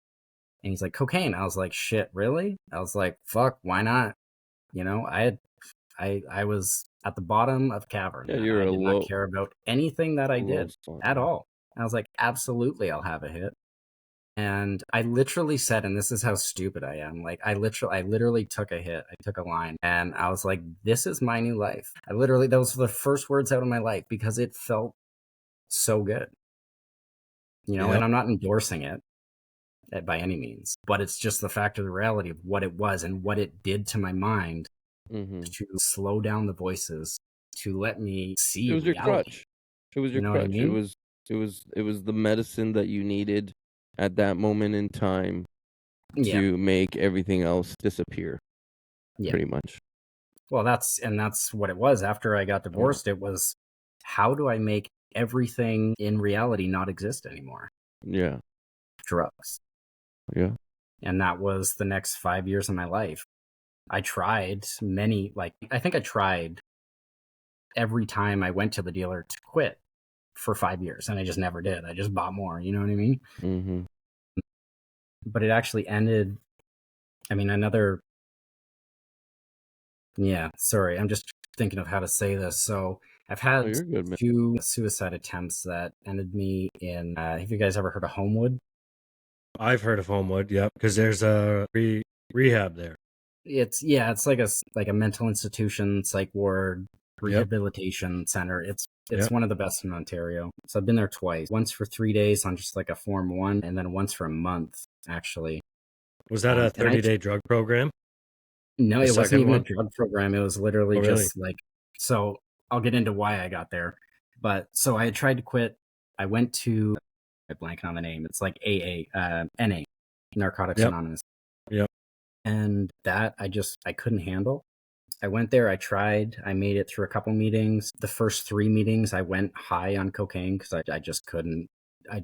And he's like, "Cocaine." I was like, "Shit, really?" I was like, "Fuck, why not?" I was at the bottom of cavern. Yeah, I did not care about anything that I did at all. I was like, absolutely, I'll have a hit. And I literally said, and this is how stupid I am. Like I literally took a hit. I took a line, and I was like, this is my new life. Those were the first words out of my life because it felt so good. And I'm not endorsing it by any means, but it's just the fact of the reality of what it was and what it did to my mind. To slow down the voices, to let me see. It was reality. your crutch. It was your crutch. I mean? It was the medicine that you needed at that moment in time to make everything else disappear. Yeah. Pretty much. Well, that's what it was. After I got divorced, it was how do I make everything in reality not exist anymore? Yeah. Drugs. Yeah. And that was the next 5 years of my life. I tried I think I tried every time I went to the dealer to quit for 5 years, and I just never did. I just bought more, you know what I mean? Mm-hmm. But it actually ended, sorry, I'm just thinking of how to say this. So I've Oh, had you're good, man. 2 suicide attempts that ended me in, have you guys ever heard of Homewood? I've heard of Homewood, yep, because there's a rehab there. It's like a mental institution, psych ward, rehabilitation center. It's Yep. one of the best in Ontario. So I've been there twice. Once for 3 days on just like a Form 1, and then once for a month, actually. Was that a 30-day drug program? No, The it wasn't second even one? a drug program. It was literally Oh, really? just like, so I'll get into why I got there. But so I had tried to quit. I went to, I blank on the name. It's like NA, Narcotics Yep. Anonymous. Yep. And that I couldn't handle. I went there, I tried, I made it through a couple meetings. The first 3 meetings, I went high on cocaine because I just couldn't. I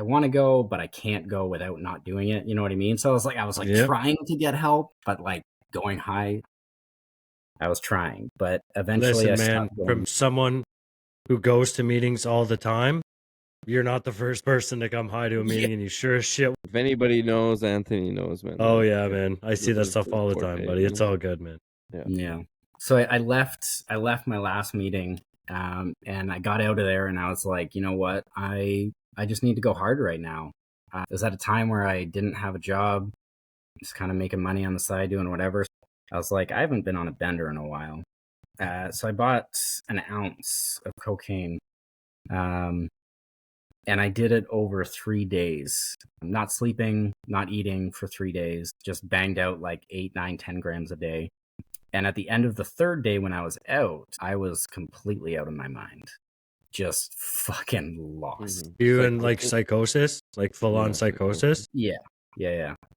want to go, but I can't go without not doing it. You know what I mean? So I was Yep. trying to get help, but like going high, I was trying. But eventually Listen, I man, stopped going. from someone who goes to meetings all the time, you're not the first person to come high to a meeting, and you sure as shit. If anybody knows, Anthony knows, man. Oh yeah, man, I see that This is stuff his all the forte, time, buddy. It's man. all good, man. Yeah. So I left my last meeting, and I got out of there, and I was like, you know what? I just need to go hard right now. It was at a time where I didn't have a job, just kind of making money on the side, doing whatever. I was like, I haven't been on a bender in a while. So I bought an ounce of cocaine, and I did it over 3 days. Not sleeping, not eating for 3 days, just banged out like 8, 9, 10 grams a day. And at the end of the 3rd day when I was out, I was completely out of my mind. Just fucking lost. You in like psychosis, like full on psychosis? Yeah.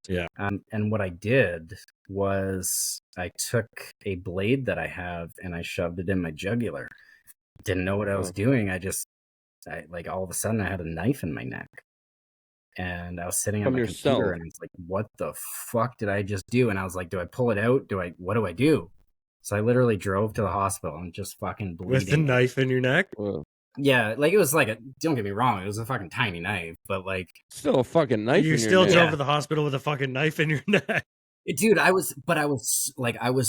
And what I did was I took a blade that I have and I shoved it in my jugular. Didn't know what I was doing. I like all of a sudden I had a knife in my neck. And I was sitting on my computer and I was like, what the fuck did I just do? And I was like, do I pull it out? What do I do? So I literally drove to the hospital and just fucking bleeding. With the knife in your neck? Yeah, like it was like don't get me wrong, it was a fucking tiny knife, but like still a fucking knife. You still drove to the hospital with a fucking knife in your neck. Dude, I was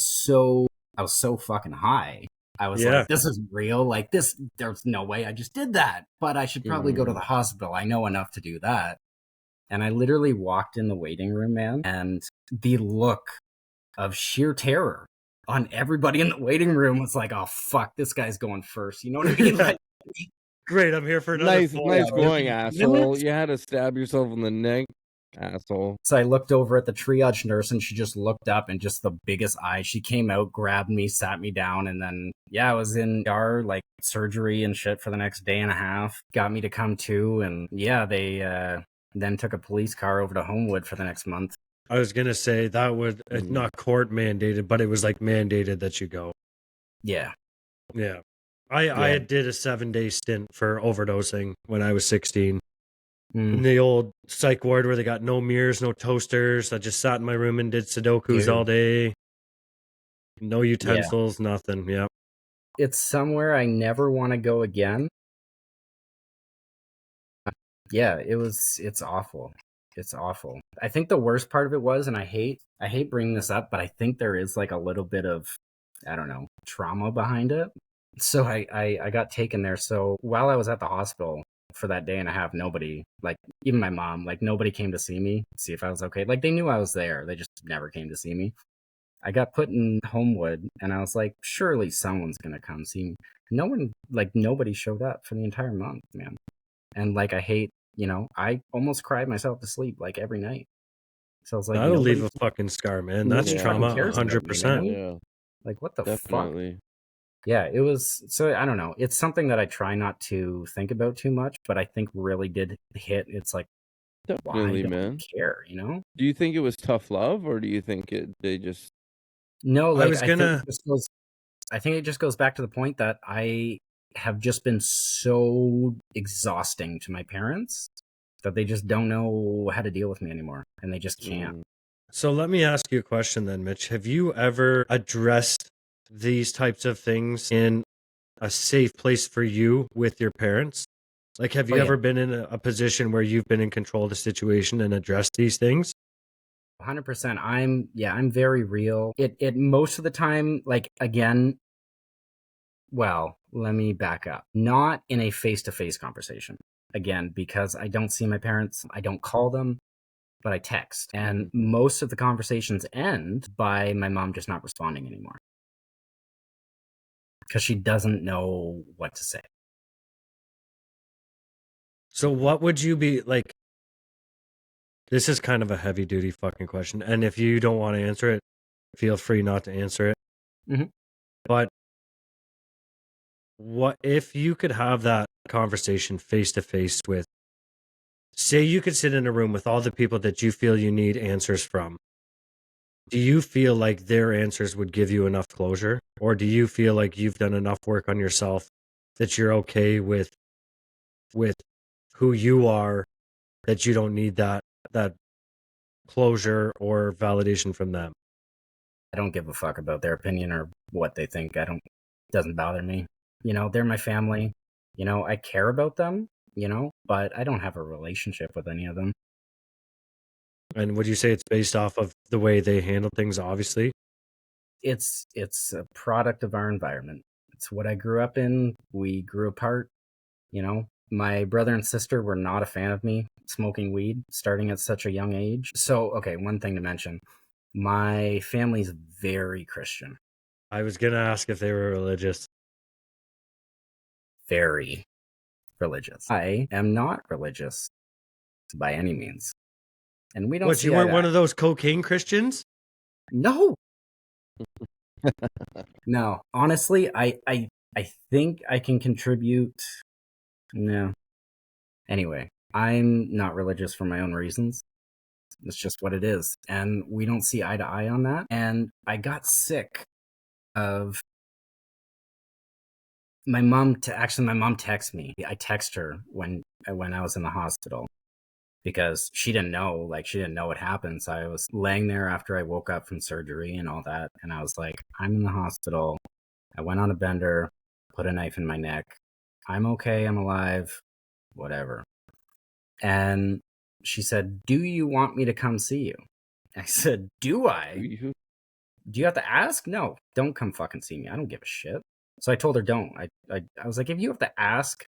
so fucking high. I was like, this isn't real. Like there's no way I just did that. But I should probably go to the hospital. I know enough to do that. And I literally walked in the waiting room, man, and the look of sheer terror on everybody in the waiting room was like, oh fuck, this guy's going first. You know what I mean? Like, great, I'm here for another nice going, asshole. You had to stab yourself in the neck, asshole. So I looked over at the triage nurse and she just looked up and just the biggest eyes. She came out, grabbed me, sat me down, and then I was in ER, like surgery and shit for the next day and a half. Got me to come to, and they then took a police car over to Homewood for the next month. I was gonna say that would it's not court mandated, but it was like mandated that you go. Yeah. I did a 7-day stint for overdosing when I was 16. In the old psych ward where they got no mirrors, no toasters. I just sat in my room and did Sudokus all day. No utensils, nothing. Yeah. It's somewhere I never want to go again. Yeah, it's awful. It's awful. I think the worst part of it was, and I hate bringing this up, but I think there is like a little bit of, I don't know, trauma behind it. So I got taken there. So while I was at the hospital for that day and a half, nobody, like even my mom, like nobody came to see me, see if I was okay. Like they knew I was there. They just never came to see me. I got put in Homewood and I was like, surely someone's going to come see me. Nobody showed up for the entire month, man. And like, I almost cried myself to sleep like every night. So I was like, that'll leave a fucking scar, man. That's trauma, 100%. Yeah. Like, what the Definitely. fuck? Yeah, it was. So I don't know. It's something that I try not to think about too much, but I think really did hit. It's like, definitely, why man. don't you care, you know? Do you think it was tough love, or do you think they just? No, like I think it just goes back to the point that I have just been so exhausting to my parents that they just don't know how to deal with me anymore, and they just can't. So let me ask you a question then, Mitch. Have you ever addressed these types of things in a safe place for you with your parents? Like, have you Oh, yeah. ever been in a position where you've been in control of the situation and addressed these things? 100%. I'm very real. It most of the time, like, again, well, let me back up. Not in a face-to-face conversation. Again, because I don't see my parents, I don't call them, but I text. And most of the conversations end by my mom just not responding anymore. Because she doesn't know what to say. So what would you be like? This is kind of a heavy duty fucking question. And if you don't want to answer it, feel free not to answer it. Mhm. But what if you could have that conversation face to face with, say you could sit in a room with all the people that you feel you need answers from. Do you feel like their answers would give you enough closure? Or do you feel like you've done enough work on yourself that you're okay with who you are, that you don't need that closure or validation from them? I don't give a fuck about their opinion or what they think. It doesn't bother me. You know, they're my family. You know, I care about them, you know, but I don't have a relationship with any of them. And would you say it's based off of the way they handle things, obviously? It's a product of our environment. It's what I grew up in. We grew apart, you know. My brother and sister were not a fan of me smoking weed starting at such a young age. So, okay, one thing to mention. My family's very Christian. I was going to ask if they were religious. Very religious. I am not religious by any means. And we don't What, see you eye weren't to one eye. of those cocaine Christians? No. No. Honestly, I think I can contribute. No. Anyway, I'm not religious for my own reasons. It's just what it is. And we don't see eye to eye on that. And I got sick of my mom my mom texted me. I text her when I was in the hospital because she didn't know what happened. So I was laying there after I woke up from surgery and all that, and I was like, I'm in the hospital. I went on a bender, put a knife in my neck. I'm okay, I'm alive, whatever. And she said, "Do you want me to come see you?" I said, "Do I? Do you have to ask? No, don't come fucking see me. I don't give a shit." So I told her, "Don't." I was like, if you have to ask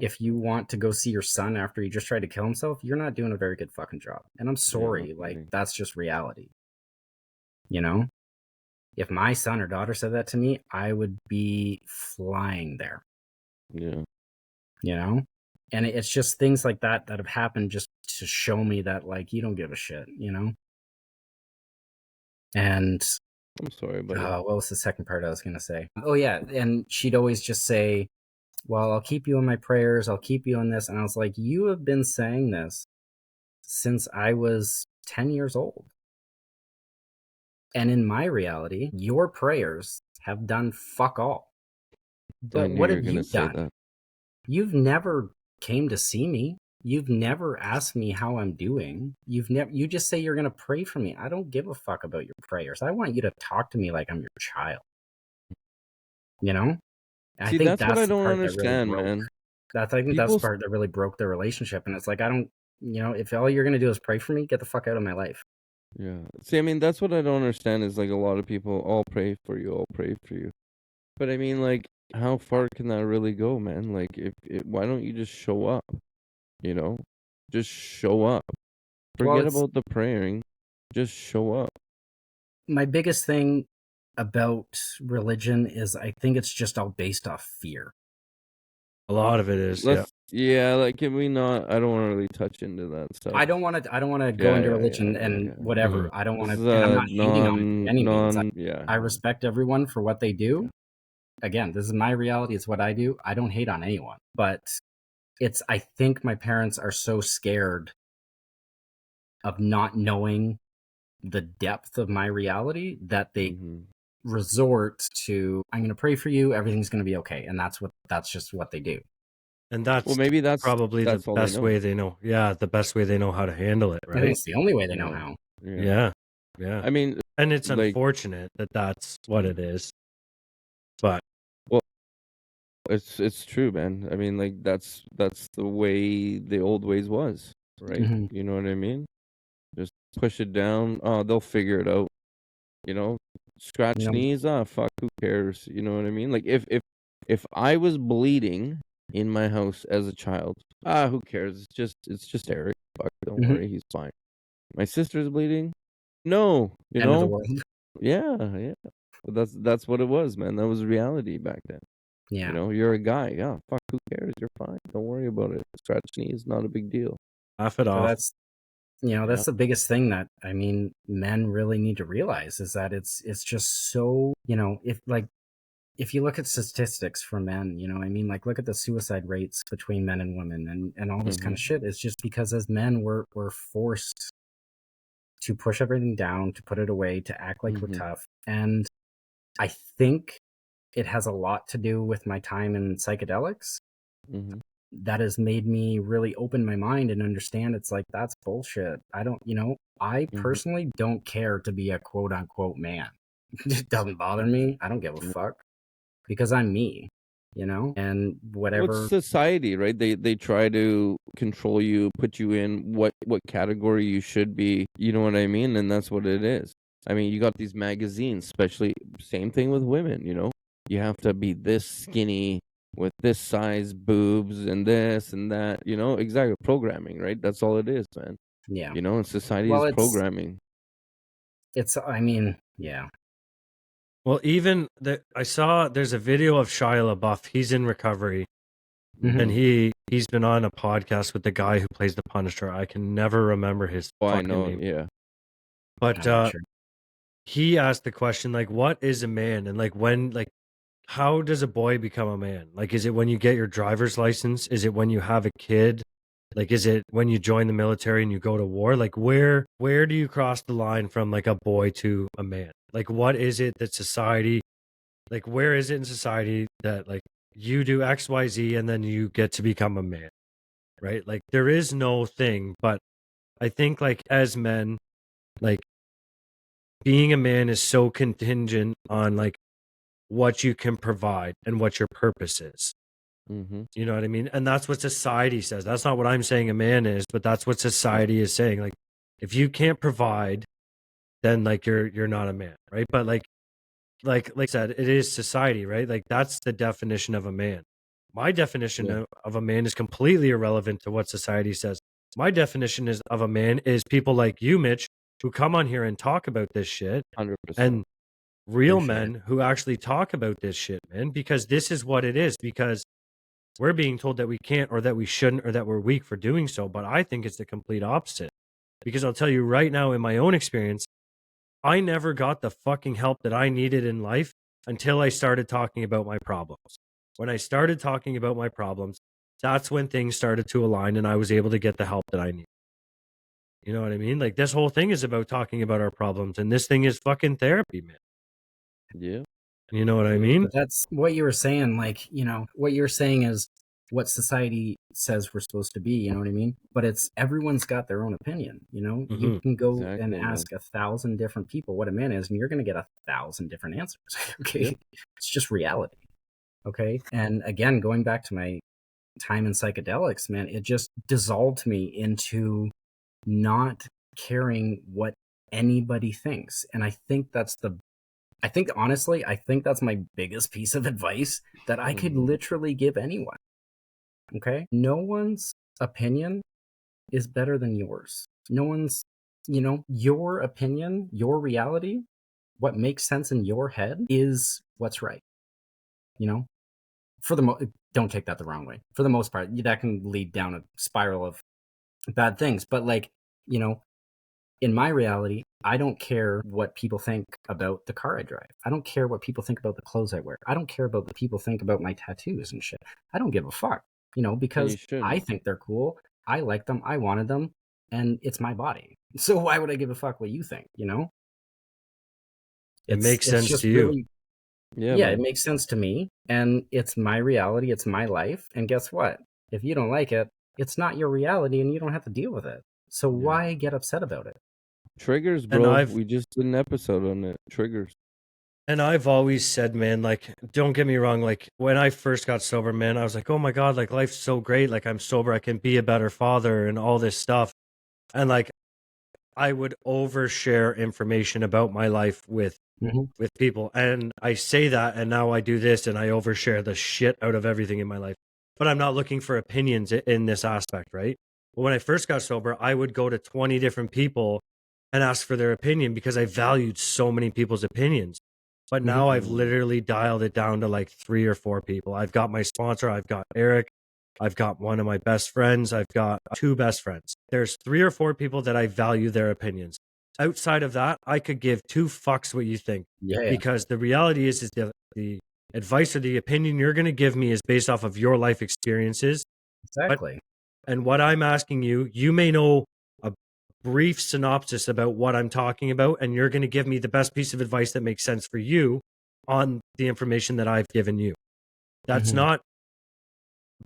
if you want to go see your son after he just tried to kill himself, you're not doing a very good fucking job. And I'm sorry, that's just reality. You know? If my son or daughter said that to me, I would be flying there. Yeah. You know? And it's just things like that have happened just to show me that, like, you don't give a shit, you know? And I'm sorry, buddy. what was the second part I was going to say? Oh, yeah. And she'd always just say, well, I'll keep you in my prayers. I'll keep you in this. And I was like, you have been saying this since I was 10 years old. And in my reality, your prayers have done fuck all. I knew What you were have gonna you say done? that. You've never came to see me. You've never asked me how I'm doing. You just say you're going to pray for me. I don't give a fuck about your prayers. I want you to talk to me like I'm your child. You know? And See, I think that's what that's I the don't part that really understand, broke. man. I think that's the part that really broke their relationship. And it's like, if all you're going to do is pray for me, get the fuck out of my life. Yeah. See, I mean, that's what I don't understand is like a lot of people, I'll pray for you, I'll pray for you. But I mean, like, how far can that really go, man? Like, why don't you just show up? You know? Just show up. Forget about the praying. Just show up. My biggest thing about religion is I think it's just all based off fear. A lot of it is, yeah. Like, can we not? I don't want to really touch into that stuff. I don't want to go into religion and whatever. I don't want to. And I'm not hating on it by any means. I respect everyone for what they do. Again, this is my reality. It's what I do. I don't hate on anyone, but I think my parents are so scared of not knowing the depth of my reality that they resort to, I'm going to pray for you, everything's going to be okay, and that's just what they do. And that's Well, maybe probably the that's all they best know. way they know. Yeah, the best way they know how to handle it, I think right? it's the only way they know how. Yeah. I mean, And it's like, unfortunate that that's what it is. But well, it's true, man. I mean, like, that's the way the old ways was, right? Mhm. You know what I mean? Just push it down. Oh, they'll figure it out. You know, scratch You know, knees. Ah, fuck, who cares? You know what I mean? Like, if I was bleeding in my house as a child, who cares? It's just Eric. Fuck, don't Mhm. worry, he's fine. My sister's bleeding. No, you end of the know, world. yeah. But that's what it was, man. That was reality back then. You Yeah. know, you're a guy. Yeah, fuck, who cares? You're fine. Don't worry about it. Scratch knees, not a big deal. laugh it So off. that's that's the biggest thing that, I mean, men really need to realize, is that it's just so, if you look at statistics for men, I mean, like, look at the suicide rates between men and women, and all this kind Mhm. of shit. It's just because as men we're forced to push everything down, to put it away, to act like we're Mhm. tough. And I think it has a lot to do with my time in psychedelics Mhm. that has made me really open my mind and understand it's like, that's bullshit. I don't, I Mhm. personally don't care to be a quote unquote man. It doesn't bother me. I don't give a Yeah. fuck, because I'm me, and Well, it's whatever. society, right? They try to control you, put you in what category you should be. You know what I mean? And that's what it is. I mean, you got these magazines, especially same thing with women. You know, you have to be this skinny with this size boobs and this and that. You know, exactly programming, right? That's all it is, man. Yeah. You know, and society Well, is programming. I mean, yeah. Well, even I saw there's a video of Shia LaBeouf. He's in recovery, Mhm. and he's been on a podcast with the guy who plays the Punisher. I can never remember his Oh, I fucking know. name. Yeah. But I'm not sure. he asked the question, like, what is a man? And like, how does a boy become a man? Like, is it when you get your driver's license? Is it when you have a kid? Like, is it when you join the military and you go to war? Like, where do you cross the line from like a boy to a man? Like, what is it that society, like, where is it in society that like you do X, Y, Z and then you get to become a man? Right? Like, there is no thing, but I think like as men, like being a man is so contingent on like what you can provide and what your purpose is. Mm-hmm. You know what I mean? And that's what society says. That's not what I'm saying a man is, but that's what society is saying. Like, if you can't provide, then like you're not a man, right? But like I said, it is society, right? Like that's the definition of a man. My definition Yeah. of a man is completely irrelevant to what society says. My definition of a man is people like you, Mitch, who come on here and talk about this shit, 100%. and real Appreciate it. men who actually talk about this shit, man, because this is what it is. Because we're being told that we can't or that we shouldn't or that we're weak for doing so. But I think it's the complete opposite. Because I'll tell you right now, in my own experience, I never got the fucking help that I needed in life until I started talking about my problems. When I started talking about my problems, that's when things started to align and I was able to get the help that I need. You know what I mean? Like this whole thing is about talking about our problems, and this thing is fucking therapy, man. Yeah. You know what I Yeah. mean? But that's what you were saying. Like, what you're saying is what society says we're supposed to be. You know what I mean? But everyone's got their own opinion. You can go and Exactly, man. ask 1,000 different people what a man is, and you're going to get 1,000 different answers. Okay. Yeah. It's just reality. Okay. And again, going back to my time in psychedelics, man, it just dissolved me into not caring what anybody thinks. And honestly, I think that's my biggest piece of advice that I could Mhm. literally give anyone. Okay? No one's opinion is better than yours. No one's, your opinion, your reality, what makes sense in your head is what's right. You know, for don't take that the wrong way. For the most part, that can lead down a spiral of bad things. But like, you know, in my reality, I don't care what people think about the car I drive. I don't care what people think about the clothes I wear. I don't care about what people think about my tattoos and shit. I don't give a fuck, And you because I shouldn't. think they're cool. I like them. I wanted them, and it's my body. So why would I give a fuck what you think, It makes It's sense just to you. really, Yeah, yeah, it man. makes sense to me, and it's my reality, it's my life, and guess what? If you don't like it, it's not your reality, and you don't have to deal with it. So Yeah. why get upset about it? Triggers, And bro. We just did an episode on it. Triggers. I've always said, man, like, don't get me wrong. Like, when I first got sober, man, I was like, oh my God, like, life's so great. Like, I'm sober. I can be a better father and all this stuff. And like, I would overshare information about my life with people. And I say that, and now I do this, and I overshare the shit out of everything in my life. But I'm not looking for opinions in this aspect, right? But when I first got sober, I would go to 20 different people and ask for their opinion because I valued so many people's opinions. But now I've literally dialed it down to like 3 or 4 people. I've got my sponsor, I've got Eric, I've got one of my best friends, I've got 2 best friends. There's 3 or 4 people that I value their opinions. Outside of that, I could give 2 fucks what you think. Yeah, Because the reality is the advice or the opinion you're going to give me is based off of your life experiences. exactly. And what I'm asking you, you may know a brief synopsis about what I'm talking about, and you're going to give me the best piece of advice that makes sense for you on the information that I've given you. That's not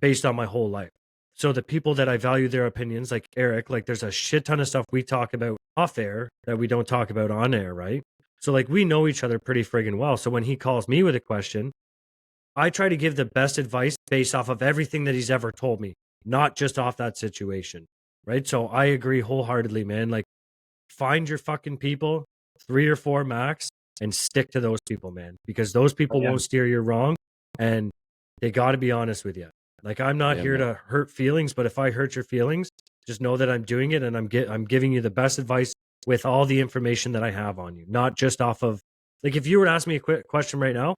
based on my whole life. So the people that I value their opinions, like Eric, like there's a shit ton of stuff we talk about off air that we don't talk about on air, right? So like we know each other pretty friggin' well. So when he calls me with a question, I try to give the best advice based off of everything that he's ever told me, not just off that situation. Right. So I agree wholeheartedly, man. Like find your fucking people, 3 or 4 max, and stick to those people, man, because those people won't steer you wrong, and they got to be honest with you. Like I'm not here to hurt feelings, but if I hurt your feelings, just know that I'm doing it, and I'm giving you the best advice with all the information that I have on you, not just off of like if you were to ask me a quick question right now,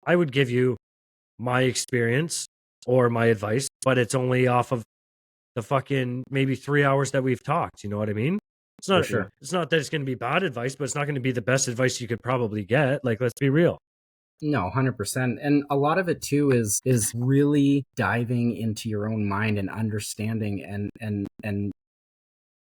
I would give you my experience or my advice, but it's only off of the fucking maybe 3 hours that we've talked. You know what I mean? It's For not sure. it's not that it's going to be bad advice, but it's not going to be the best advice you could probably get. Like, let's be real. No, 100%. And a lot of it too is really diving into your own mind and understanding and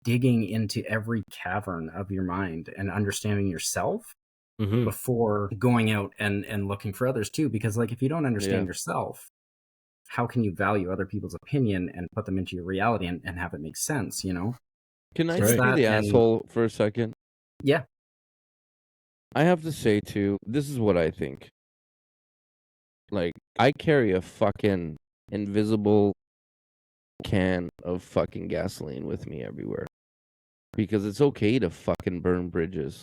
digging into every cavern of your mind and understanding yourself before going out and looking for others too. Because like if you don't understand yourself, how can you value other people's opinion and put them into your reality and have it make sense, you know? Can I It's just be that the and- asshole for a second? Yeah. I have to say too, this is what I think. Like, I carry a fucking invisible can of fucking gasoline with me everywhere. Because it's okay to fucking burn bridges.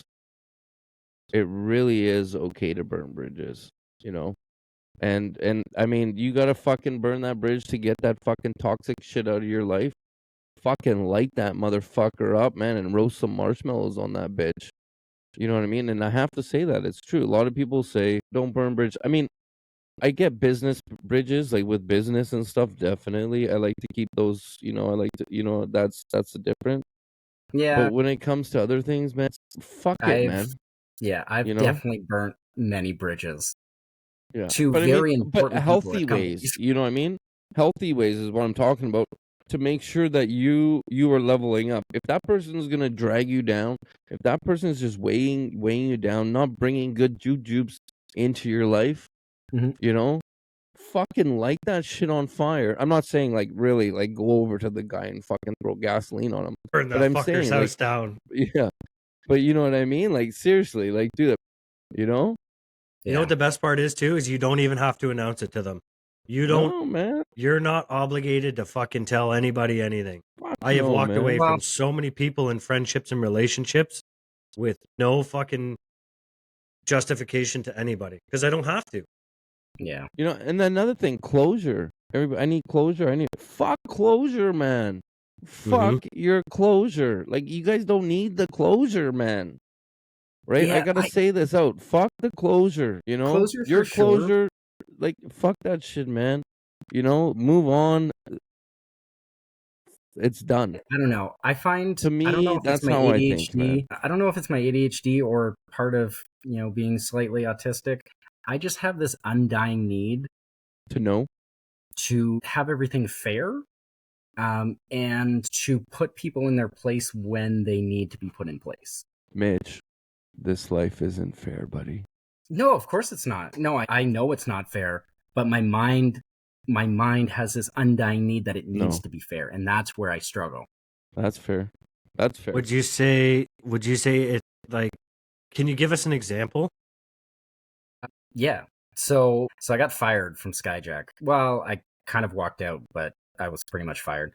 It really is okay to burn bridges, you know? And I mean, you gotta fucking burn that bridge to get that fucking toxic shit out of your life. Fucking light that motherfucker up, man, and roast some marshmallows on that bitch. You know what I mean? And I have to say that it's true. A lot of people say don't burn bridge. I mean, I get business bridges, like with business and stuff. Definitely, I like to keep those. You know, I like to. You know, that's the difference. Yeah. But when it comes to other things, man, fuck it, man. I've You know? definitely burnt many bridges. Yeah, To but very I mean, but important healthy people at ways. companies. You know what I mean? Healthy ways is what I'm talking about. To make sure that you are leveling up. If that person is gonna drag you down, if that person is just weighing you down, not bringing good jujubes into your life, you know, fucking light that shit on fire. I'm not saying like really like go over to the guy and fucking throw gasoline on him, Burn but that I'm fucker's saying house like, down. yeah, but you know what I mean? Like seriously, like do that, you know? You know what the best part is too is you don't even have to announce it to them. You don't. No, man. You're not obligated to fucking tell anybody anything. Fuck I have no, walked man. away from so many people in friendships and relationships with no fucking justification to anybody because I don't have to. Yeah. You know, and then another thing, closure. Everybody, I need closure. Fuck closure, man. Fuck your closure. Like you guys don't need the closure, man. Right? I gotta say this out. Fuck the closure. You know, Closure your for sure. closure. Like fuck that shit, man. You know, move on. It's done. I don't know. I find To me, I don't know if that's it's my how I ADHD. think, man. I don't know if it's my ADHD or part of, you know, being slightly autistic. I just have this undying need To know. to have everything fair, and to put people in their place when they need to be put in place. Mitch, this life isn't fair, buddy. No, of course it's not. No, I know it's not fair, but my mind has this undying need that it needs No. to be fair, and that's where I struggle. That's fair. That's fair. Would you say it like? Can you give us an example? Yeah. So I got fired from Skyjack. Well, I kind of walked out, but I was pretty much fired.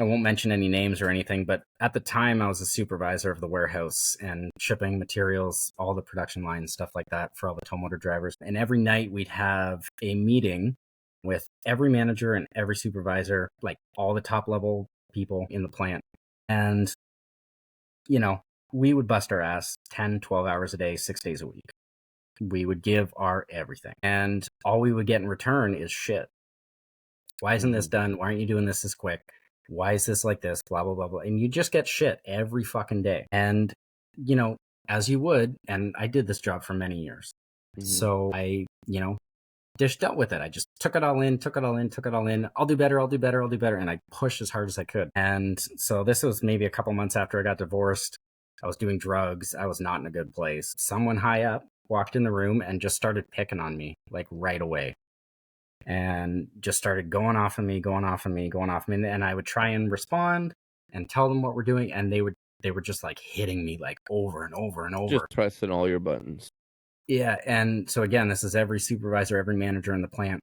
I won't mention any names or anything, but at the time I was a supervisor of the warehouse and shipping materials, all the production lines, stuff like that for all the tow motor drivers. And every night we'd have a meeting with every manager and every supervisor, like all the top level people in the plant. And, you know, we would bust our ass 10, 12 hours a day, 6 days a week. We would give our everything. And all we would get in return is shit. Why isn't this done? Why aren't you doing this quick? Why is this like this? Blah, blah, blah, blah. And you just get shit every fucking day. And, you know, as you would, and I did this job for many years. So I, you know, just dealt with it. I just took it all in. I'll do better. And I pushed as hard as I could. And so this was maybe a couple months after I got divorced. I was doing drugs. I was not in a good place. Someone high up walked in the room and just started picking on me, like right away. And just started going off on me. And I would try and respond and tell them what we're doing. And they were just like hitting me like over and over and over. Just pressing all your buttons. Yeah. And so again, this is every supervisor, every manager in the plant.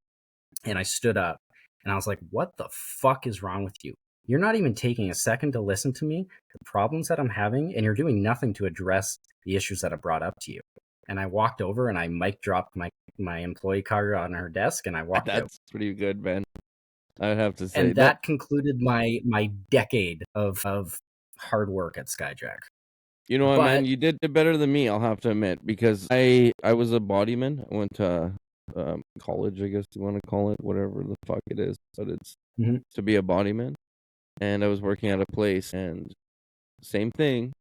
And I stood up and I was like, what the fuck is wrong with you? You're not even taking a second to listen to me, the problems that I'm having, and you're doing nothing to address the issues that I brought up to you. And I walked over and I mic dropped my employee card on her desk and I walked out. That's pretty good, man. I'd have to say. And that concluded my decade of hard work at Skyjack. You know what, man? You did better than me, I'll have to admit, because I was a bodyman. I went to college, I guess you want to call it, whatever the fuck it is, but it's to be a bodyman. And I was working at a place, and same thing.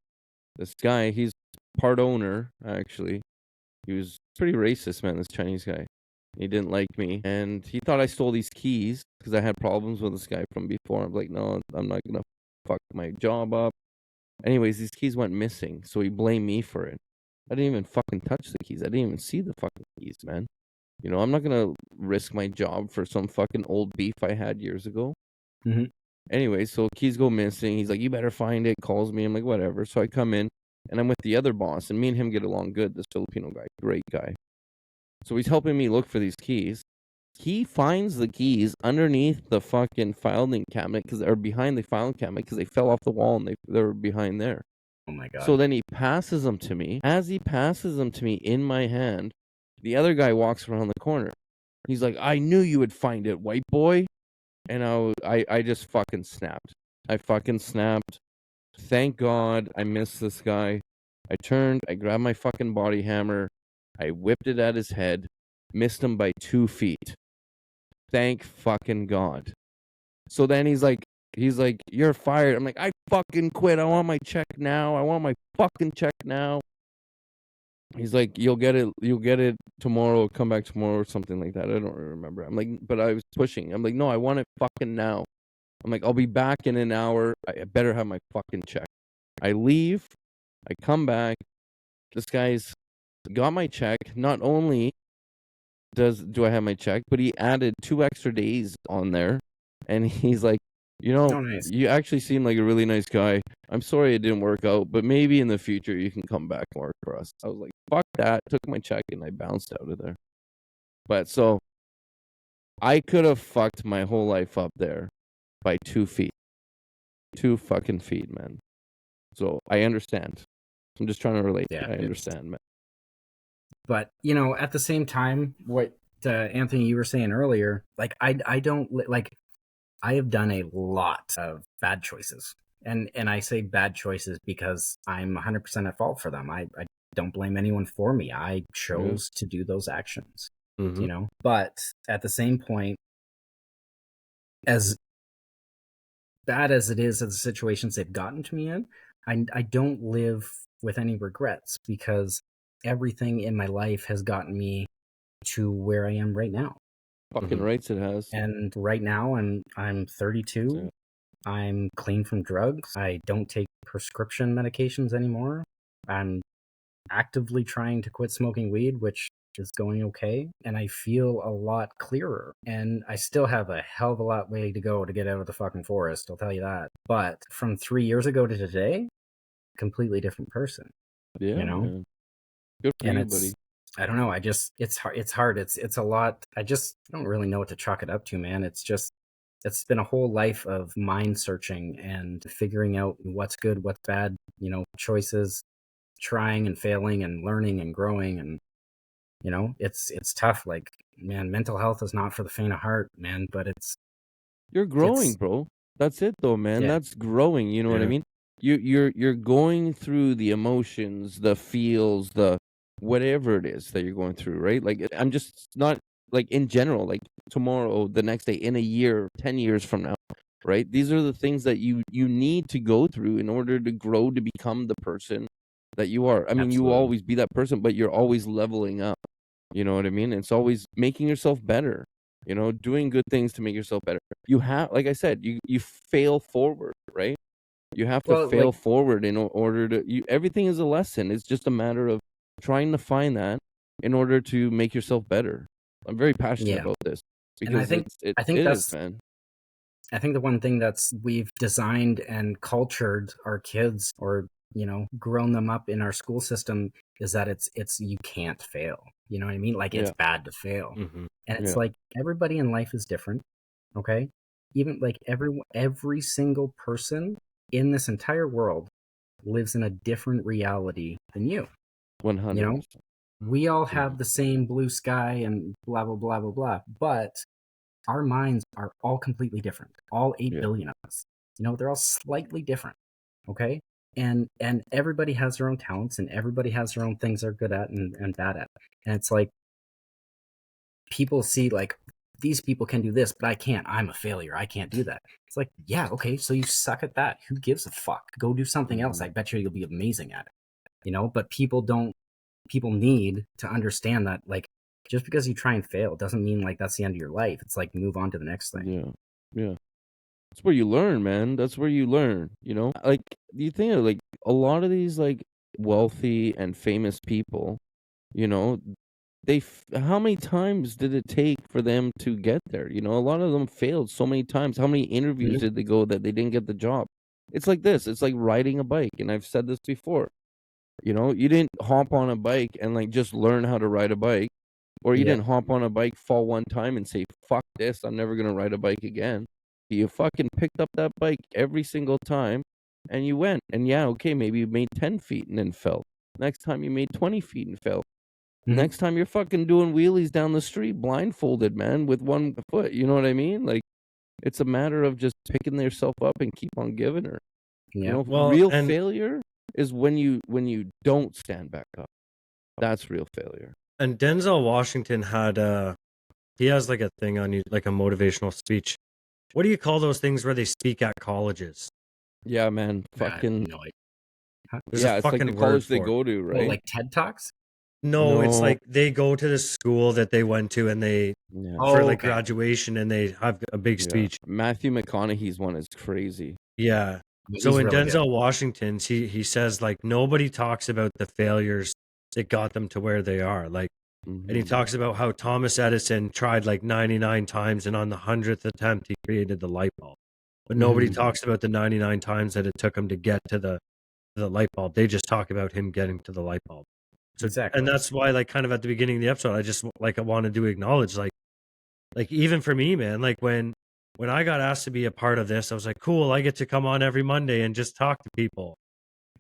This guy, he's part owner, actually. He was pretty racist, man, this Chinese guy. He didn't like me, and he thought I stole these keys because I had problems with this guy from before. I'm like, no, I'm not going to fuck my job up. Anyways, these keys went missing, so he blamed me for it. I didn't even fucking touch the keys. I didn't even see the fucking keys, man. You know, I'm not going to risk my job for some fucking old beef I had years ago. Anyway, so keys go missing. He's like, you better find it. Calls me. I'm like, whatever. So I come in, and I'm with the other boss, and me and him get along good, this Filipino guy. Great guy. So he's helping me look for these keys. He finds the keys underneath the fucking filing cabinet, or behind the filing cabinet, because they fell off the wall, and they were behind there. Oh, my God. So then he passes them to me. As he passes them to me in my hand, the other guy walks around the corner. He's like, I knew you would find it, white boy. And I just fucking snapped. I fucking snapped. Thank God I missed this guy. I turned, I grabbed my fucking body hammer, I whipped it at his head, missed him by 2 feet. Thank fucking God. So then he's like, you're fired. I'm like, I fucking quit. I want my check now. I want my fucking check now. He's like, you'll get it tomorrow, come back tomorrow or something like that. I don't remember. I'm like, but I was pushing. I'm like, no, I want it fucking now. I'm like, I'll be back in an hour. I better have my fucking check. I leave. I come back. This guy's got my check. Not only do I have my check, but he added 2 extra days on there. And he's like, you know, nice. You actually seem like a really nice guy. I'm sorry it didn't work out, but maybe in the future you can come back and work for us. I was like, fuck that. Took my check and I bounced out of there. But so I could have fucked my whole life up there by 2 feet. 2 fucking feet, man. So I understand. I'm just trying to relate. Yeah, I understand, man. But, you know, at the same time, what Anthony, you were saying earlier, like, I don't, like, I have done a lot of bad choices. And I say bad choices because I'm 100% at fault for them. I don't blame anyone for me. I chose to do those actions, you know? But at the same point, as bad as it is, as the situations they've gotten to me in, I don't live with any regrets because everything in my life has gotten me to where I am right now. Fucking rights it has. And right now I'm 32. Yeah. I'm clean from drugs. I don't take prescription medications anymore. I'm actively trying to quit smoking weed, which is going okay, and I feel a lot clearer. And I still have a hell of a lot way to go to get out of the fucking forest, I'll tell you that. But from 3 years ago to today, completely different person, Yeah, you know? man. Good for And you, buddy. I don't know, it's hard. It's a lot. I don't really know what to chalk it up to, man. It's been a whole life of mind searching and figuring out what's good, what's bad, choices, trying and failing and learning and growing. And it's tough. Like, man, mental health is not for the faint of heart, man, but You're growing, it's bro. That's it, though, man. yeah. That's growing. You know what I Yeah. mean? You're going through the emotions, the feels, the whatever it is that you're going through, right? Like I'm just not like in general, like tomorrow, the next day, in a year, 10 years from now, right? These are the things that you need to go through in order to grow to become the person that you are. I mean, you will Absolutely. always be that person, but you're always leveling up. You know what I mean? It's always making yourself better. Doing good things to make yourself better. You have, like I said, you fail forward, right? You have to Well, fail like, forward in order to everything is a lesson. It's just a matter of trying to find that in order to make yourself better. I'm very passionate yeah. about this And because it I think is, that's man. I think the one thing that's we've designed and cultured our kids, or grown them up in our school system, is that it's you can't fail. You know what I mean? Like, it's Yeah, bad to fail. Mm-hmm. And it's yeah, like, everybody in life is different, okay? Even like every single person in this entire world lives in a different reality than you. You know, 100%. we all Yeah, have the same blue sky and blah blah blah blah blah, but our minds are all completely different. All 8 yeah, billion of us. They're all slightly different. Okay? And everybody has their own talents, and everybody has their own things they're good at and bad at. And it's like, people see, like, these people can do this, but I can't. I'm a failure. I can't do that. It's like, yeah, okay, so you suck at that. Who gives a fuck? Go do something else. I bet you'll be amazing at it. But people need to understand that, like, just because you try and fail doesn't mean like that's the end of your life. It's like, move on to the next thing. yeah, yeah. That's where you learn, man. That's where you learn. Like, do you think of, like, a lot of these, like, wealthy and famous people, you know, how many times did it take for them to get there? A lot of them failed so many times. How many interviews Mhm. did they go that they didn't get the job? It's like this. It's like riding a bike, and I've said this before. You didn't hop on a bike and, like, just learn how to ride a bike, or you Yeah. didn't hop on a bike, fall one time, and say, "Fuck this, I'm never gonna ride a bike again." You fucking picked up that bike every single time, and you went. And yeah, okay, maybe you made 10 feet and then fell. Next time you made 20 feet and fell. Mhm. Next time you're fucking doing wheelies down the street blindfolded, man, with one foot. You know what I mean? Like, it's a matter of just picking yourself up and keep on giving her. Yeah. Well, Real and failure is when you don't stand back up. That's real failure. Denzel Washington had he has like a thing on you, like a motivational speech. What do you call those things where they speak at colleges? Yeah, man. I have Fucking no idea. Huh? There's a yeah, it's like the fucking word college they for it. go to, Oh, right? like TED Talks? No, it's No. like they go to the school that they went to, and they Yeah. for Oh, like okay. graduation, and they have a big Yeah. speech. Matthew McConaughey's one is crazy. Yeah. So He's in really good. Denzel Washington's, he says, like, nobody talks about the failures that got them to where they are. Like, and he Mhm. talks about how Thomas Edison tried like 99 times, and on the 100th attempt, he created the light bulb. But nobody Mhm. talks about the 99 times that it took him to get to the light bulb. They just talk about him getting to the light bulb. So, Exactly. and that's why, like, kind of at the beginning of the episode, I just like I wanted to acknowledge, like even for me, man, like when I got asked to be a part of this, I was like, cool, I get to come on every Monday and just talk to people.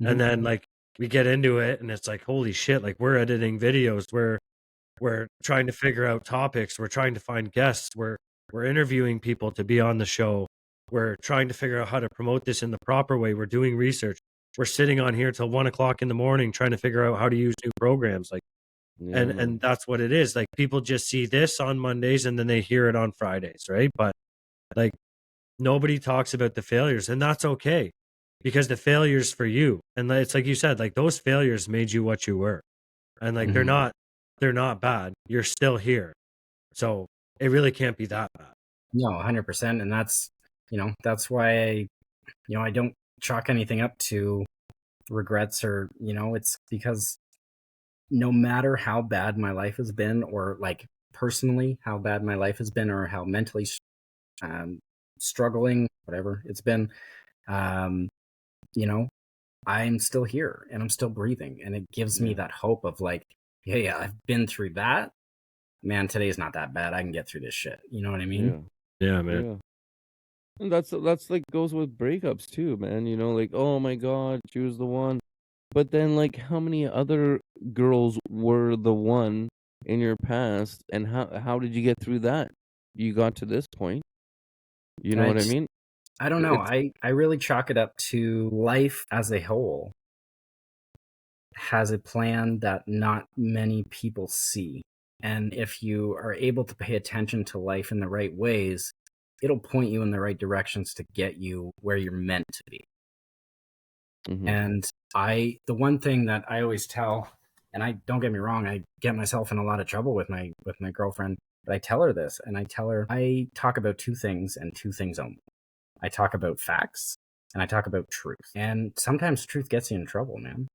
And Mhm. then, like, we get into it, and it's like, holy shit, like, we're editing videos, we're trying to figure out topics, we're trying to find guests, we're interviewing people to be on the show, we're trying to figure out how to promote this in the proper way, we're doing research, we're sitting on here till 1 o'clock in the morning trying to figure out how to use new programs, like, Yeah, and man. that's what it is. Like, people just see this on Mondays and then they hear it on Fridays, right? But, like, nobody talks about the failures, and that's okay, because the failures for you, and it's like you said, like, those failures made you what you were, and like Mhm. they're not bad. You're still here, so it really can't be that bad. No, 100%. And that's why I don't chalk anything up to regrets, or it's because no matter how bad my life has been, or like personally how bad my life has been, or how mentally struggling, whatever it's been, um, you know, I'm still here and I'm still breathing, and it gives me Yeah. that hope of like, yeah, I've been through that. Man, today's not that bad. I can get through this shit. You know what I mean? Yeah. Yeah, man. Yeah. And that's like goes with breakups too, man. You know, like, oh my God, she was the one. But then, like, how many other girls were the one in your past, and how did you get through that? You got to this point. You know I what I just, mean? I don't know. It's I really chalk it up to life as a whole has a plan that not many people see. And if you are able to pay attention to life in the right ways, it'll point you in the right directions to get you where you're meant to be. Mhm. And the one thing that I always tell, and I don't get me wrong, I get myself in a lot of trouble with my girlfriend, but I tell her this, and I tell her I talk about two things and two things only. I talk about facts and I talk about truth. And sometimes truth gets you in trouble, man.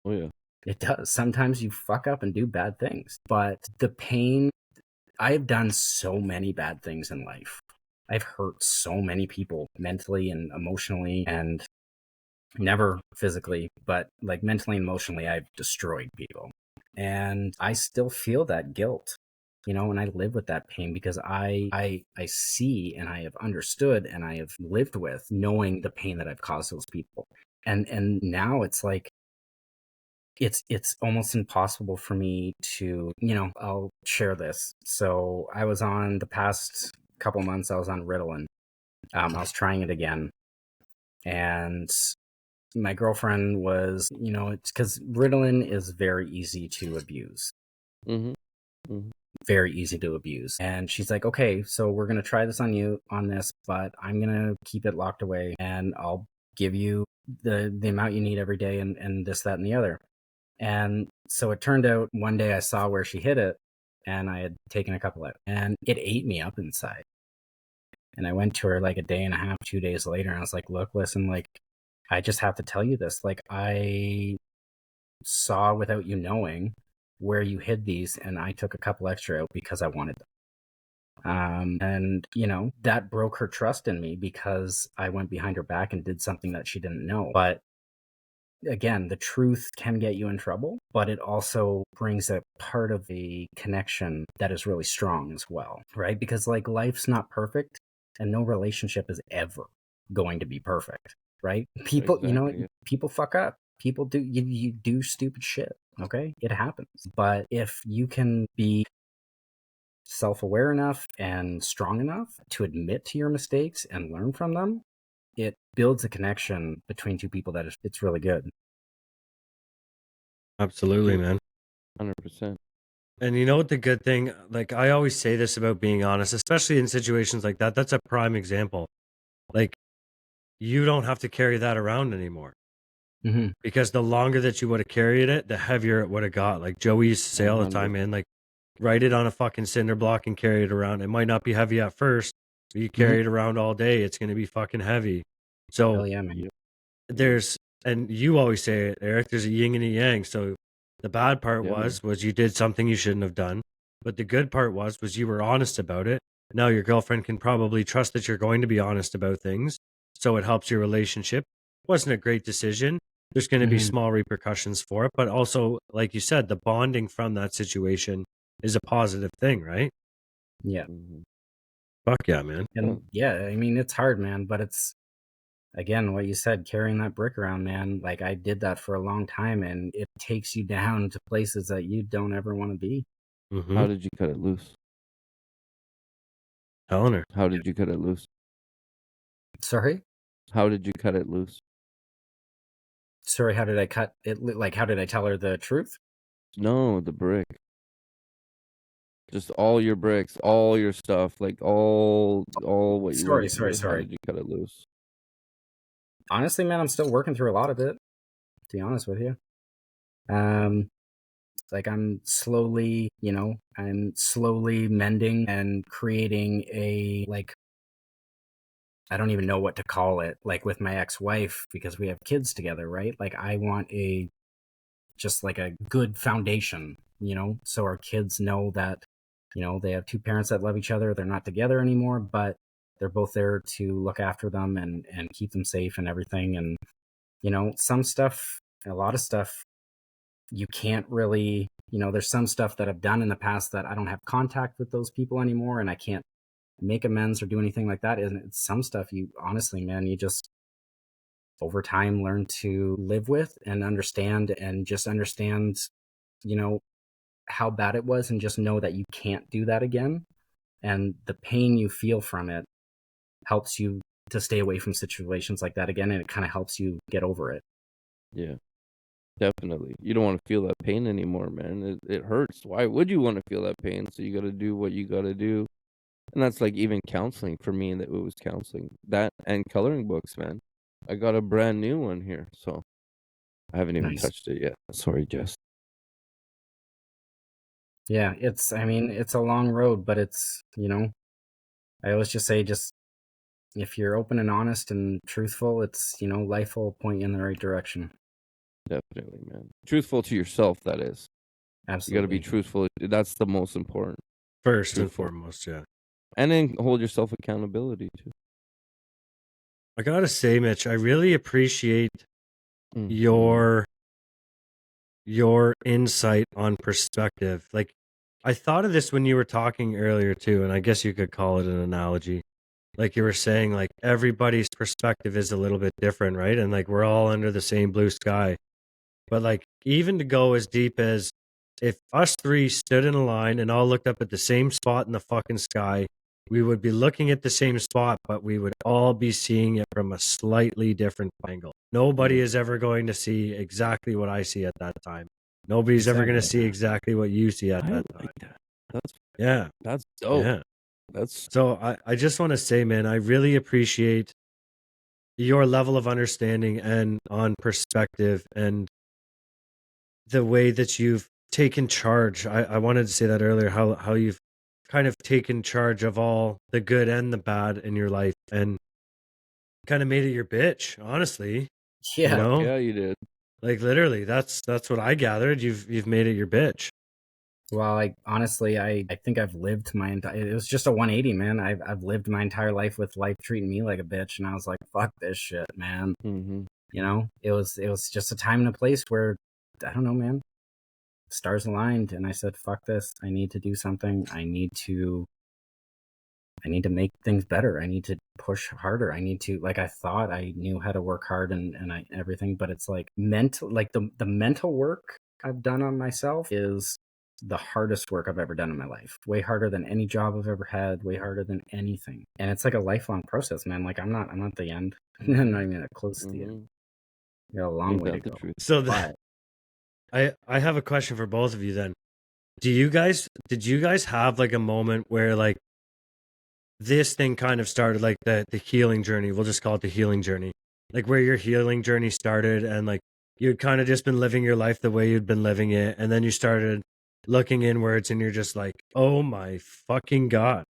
Oh yeah. It does. Sometimes you fuck up and do bad things. But the pain, I have done so many bad things in life. I've hurt so many people mentally and emotionally, and never physically, but like mentally and emotionally, I've destroyed people. And I still feel that guilt, and I live with that pain because I see and I have understood and I have lived with knowing the pain that I've caused those people. And now it's like it's almost impossible for me to, I'll share this. So I was on the past couple months, I was on Ritalin. I was trying it again. And my girlfriend was, it's because Ritalin is very easy to abuse. Mhm. Mhm. Very easy to abuse. And she's like, okay, so we're going to try this on you on this, but I'm going to keep it locked away and I'll give you the amount you need every day and this, that, and the other. And so it turned out one day I saw where she hid it and I had taken a couple out and it ate me up inside. And I went to her like a day and a half, 2 days later, and I was like, look, listen, like, I just have to tell you this. Like, I saw without you knowing where you hid these, and I took a couple extra out because I wanted them. And, that broke her trust in me because I went behind her back and did something that she didn't know. But again, the truth can get you in trouble, but it also brings a part of the connection that is really strong as well, right? Because like life's not perfect and no relationship is ever going to be perfect, right? People, Exactly. Yeah. people fuck up. People do, you do stupid shit. Okay. It happens. But if you can be self-aware enough and strong enough to admit to your mistakes and learn from them, it builds a connection between two people that it's really good. Absolutely, man. 100%. And you know what the good thing, like I always say this about being honest, especially in situations like that. That's a prime example. Like you don't have to carry that around anymore Mm-hmm. because the longer that you would have carried it, the heavier it would have got. Like Joey used to say all the 100. time, man, like write it on a fucking cinder block and carry it around. It might not be heavy at first, but you carry it around all day, it's going to be fucking heavy. So Hell yeah, man. Yep. there's, and you always say it, Eric, there's a yin and a yang. So the bad part Yeah, man. was you did something you shouldn't have done. But the good part was you were honest about it. Now your girlfriend can probably trust that you're going to be honest about things. So it helps your relationship. Wasn't a great decision. There's going to be Mm-hmm. small repercussions for it. But also, like you said, the bonding from that situation is a positive thing, right? Yeah. Mhm. Fuck yeah, man. And yeah, I mean, it's hard, man, but it's, again, what you said, carrying that brick around, man. Like, I did that for a long time, and it takes you down to places that you don't ever want to be. Mm-hmm. How did you cut it loose? Telling her. How did you cut it loose? Sorry? How did you cut it loose? Sorry, how did I cut it? Like, how did I tell her the truth? No, the brick. Just all your bricks, all your stuff, like all what you went Sorry. through. How did you cut it loose? Honestly, man, I'm still working through a lot of it, to be honest with you. Like I'm slowly, I'm slowly mending and creating a, like, I don't even know what to call it, like with my ex-wife, because we have kids together, right? Like I want a just like a good foundation, so our kids know that, they have two parents that love each other. They're not together anymore, but they're both there to look after them and keep them safe and everything. And, some stuff, a lot of stuff, you can't really, there's some stuff that I've done in the past that I don't have contact with those people anymore, and I can't make amends or do anything like that. And it's some stuff you honestly, man, you just over time learn to live with and understand, and just understand, how bad it was, and just know that you can't do that again. And the pain you feel from it helps you to stay away from situations like that again, and it kind of helps you get over it. Yeah, definitely. You don't want to feel that pain anymore, man. It hurts. Why would you want to feel that pain? So you got to do what you got to do. And that's like even counseling for me, that it was counseling. That and coloring books, man. I got a brand new one here, so I haven't even Nice. touched it yet. Sorry, Jess. Yeah, it's a long road, but it's, I always just say, just if you're open and honest and truthful, it's, life will point you in the right direction. Definitely, man. Truthful to yourself, that is. Absolutely. You got to be truthful. That's the most important. First and Truthful. foremost, yeah. And then hold yourself accountability too. I gotta say, Mitch, I really appreciate Mhm. your insight on perspective. Like, I thought of this when you were talking earlier too, and I guess you could call it an analogy. Like you were saying, like everybody's perspective is a little bit different, right? And like we're all under the same blue sky. But like even to go as deep as if us three stood in a line and all looked up at the same spot in the fucking sky, we would be looking at the same spot, but we would all be seeing it from a slightly different angle. Nobody is ever going to see exactly what I see at that time. Nobody's ever going to see exactly what you see at I that like time. that. Yeah. That's dope. Yeah. That's So I just want to say, man, I really appreciate your level of understanding and on perspective and the way that you've taken charge. I wanted to say that earlier, how you've kind of taken charge of all the good and the bad in your life and kind of made it your bitch, honestly. Yeah. You know? yeah, you did. Like literally, that's what I gathered. You've made it your bitch. Well, honestly, I think I've lived my entire. It was just a 180, man. I've lived my entire life with life treating me like a bitch, and I was like, fuck this shit, man. Mm-hmm. It was just a time and a place where, I don't know, man. Stars aligned, and I said, fuck this. I need to do something. I need to make things better. I need to push harder. I need to, like, I thought I knew how to work hard and everything, but it's like mental, like the mental work I've done on myself is the hardest work I've ever done in my life. Way harder than any job I've ever had, way harder than anything. And it's like a lifelong process, man. Like I'm not the end. I'm not even close to the end. We got a long way to go. So I have a question for both of you then. Did you guys have like a moment where like this thing kind of started, like the healing journey? We'll just call it the healing journey. Like where your healing journey started and like you'd kind of just been living your life the way you'd been living it, and then you started looking inwards and you're just like, oh my fucking God.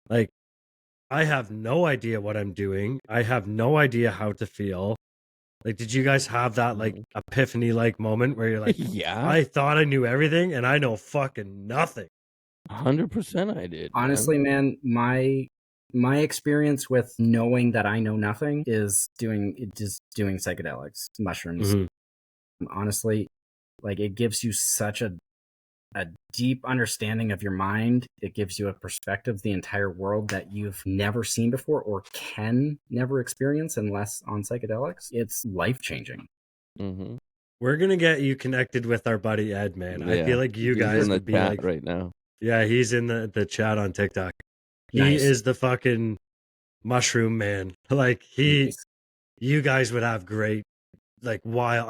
Like, I have no idea what I'm doing. I have no idea how to feel. Like, did you guys have that like epiphany like moment where you're like, yeah, I thought I knew everything and I know fucking nothing? 100% I did. Honestly, man, my experience with knowing that I know nothing is doing psychedelics, mushrooms. Mm-hmm. Honestly, like it gives you such a deep understanding of your mind. It gives you a perspective of the entire world that you've never seen before or can never experience unless on psychedelics. It's life-changing. Mm-hmm. We're gonna get you connected with our buddy Ed, man. Yeah. I feel like you He's guys in the would be chat like right now. Yeah, he's in the chat on TikTok. He Nice. is the fucking mushroom man. Like Nice. you guys would have great, like, wild.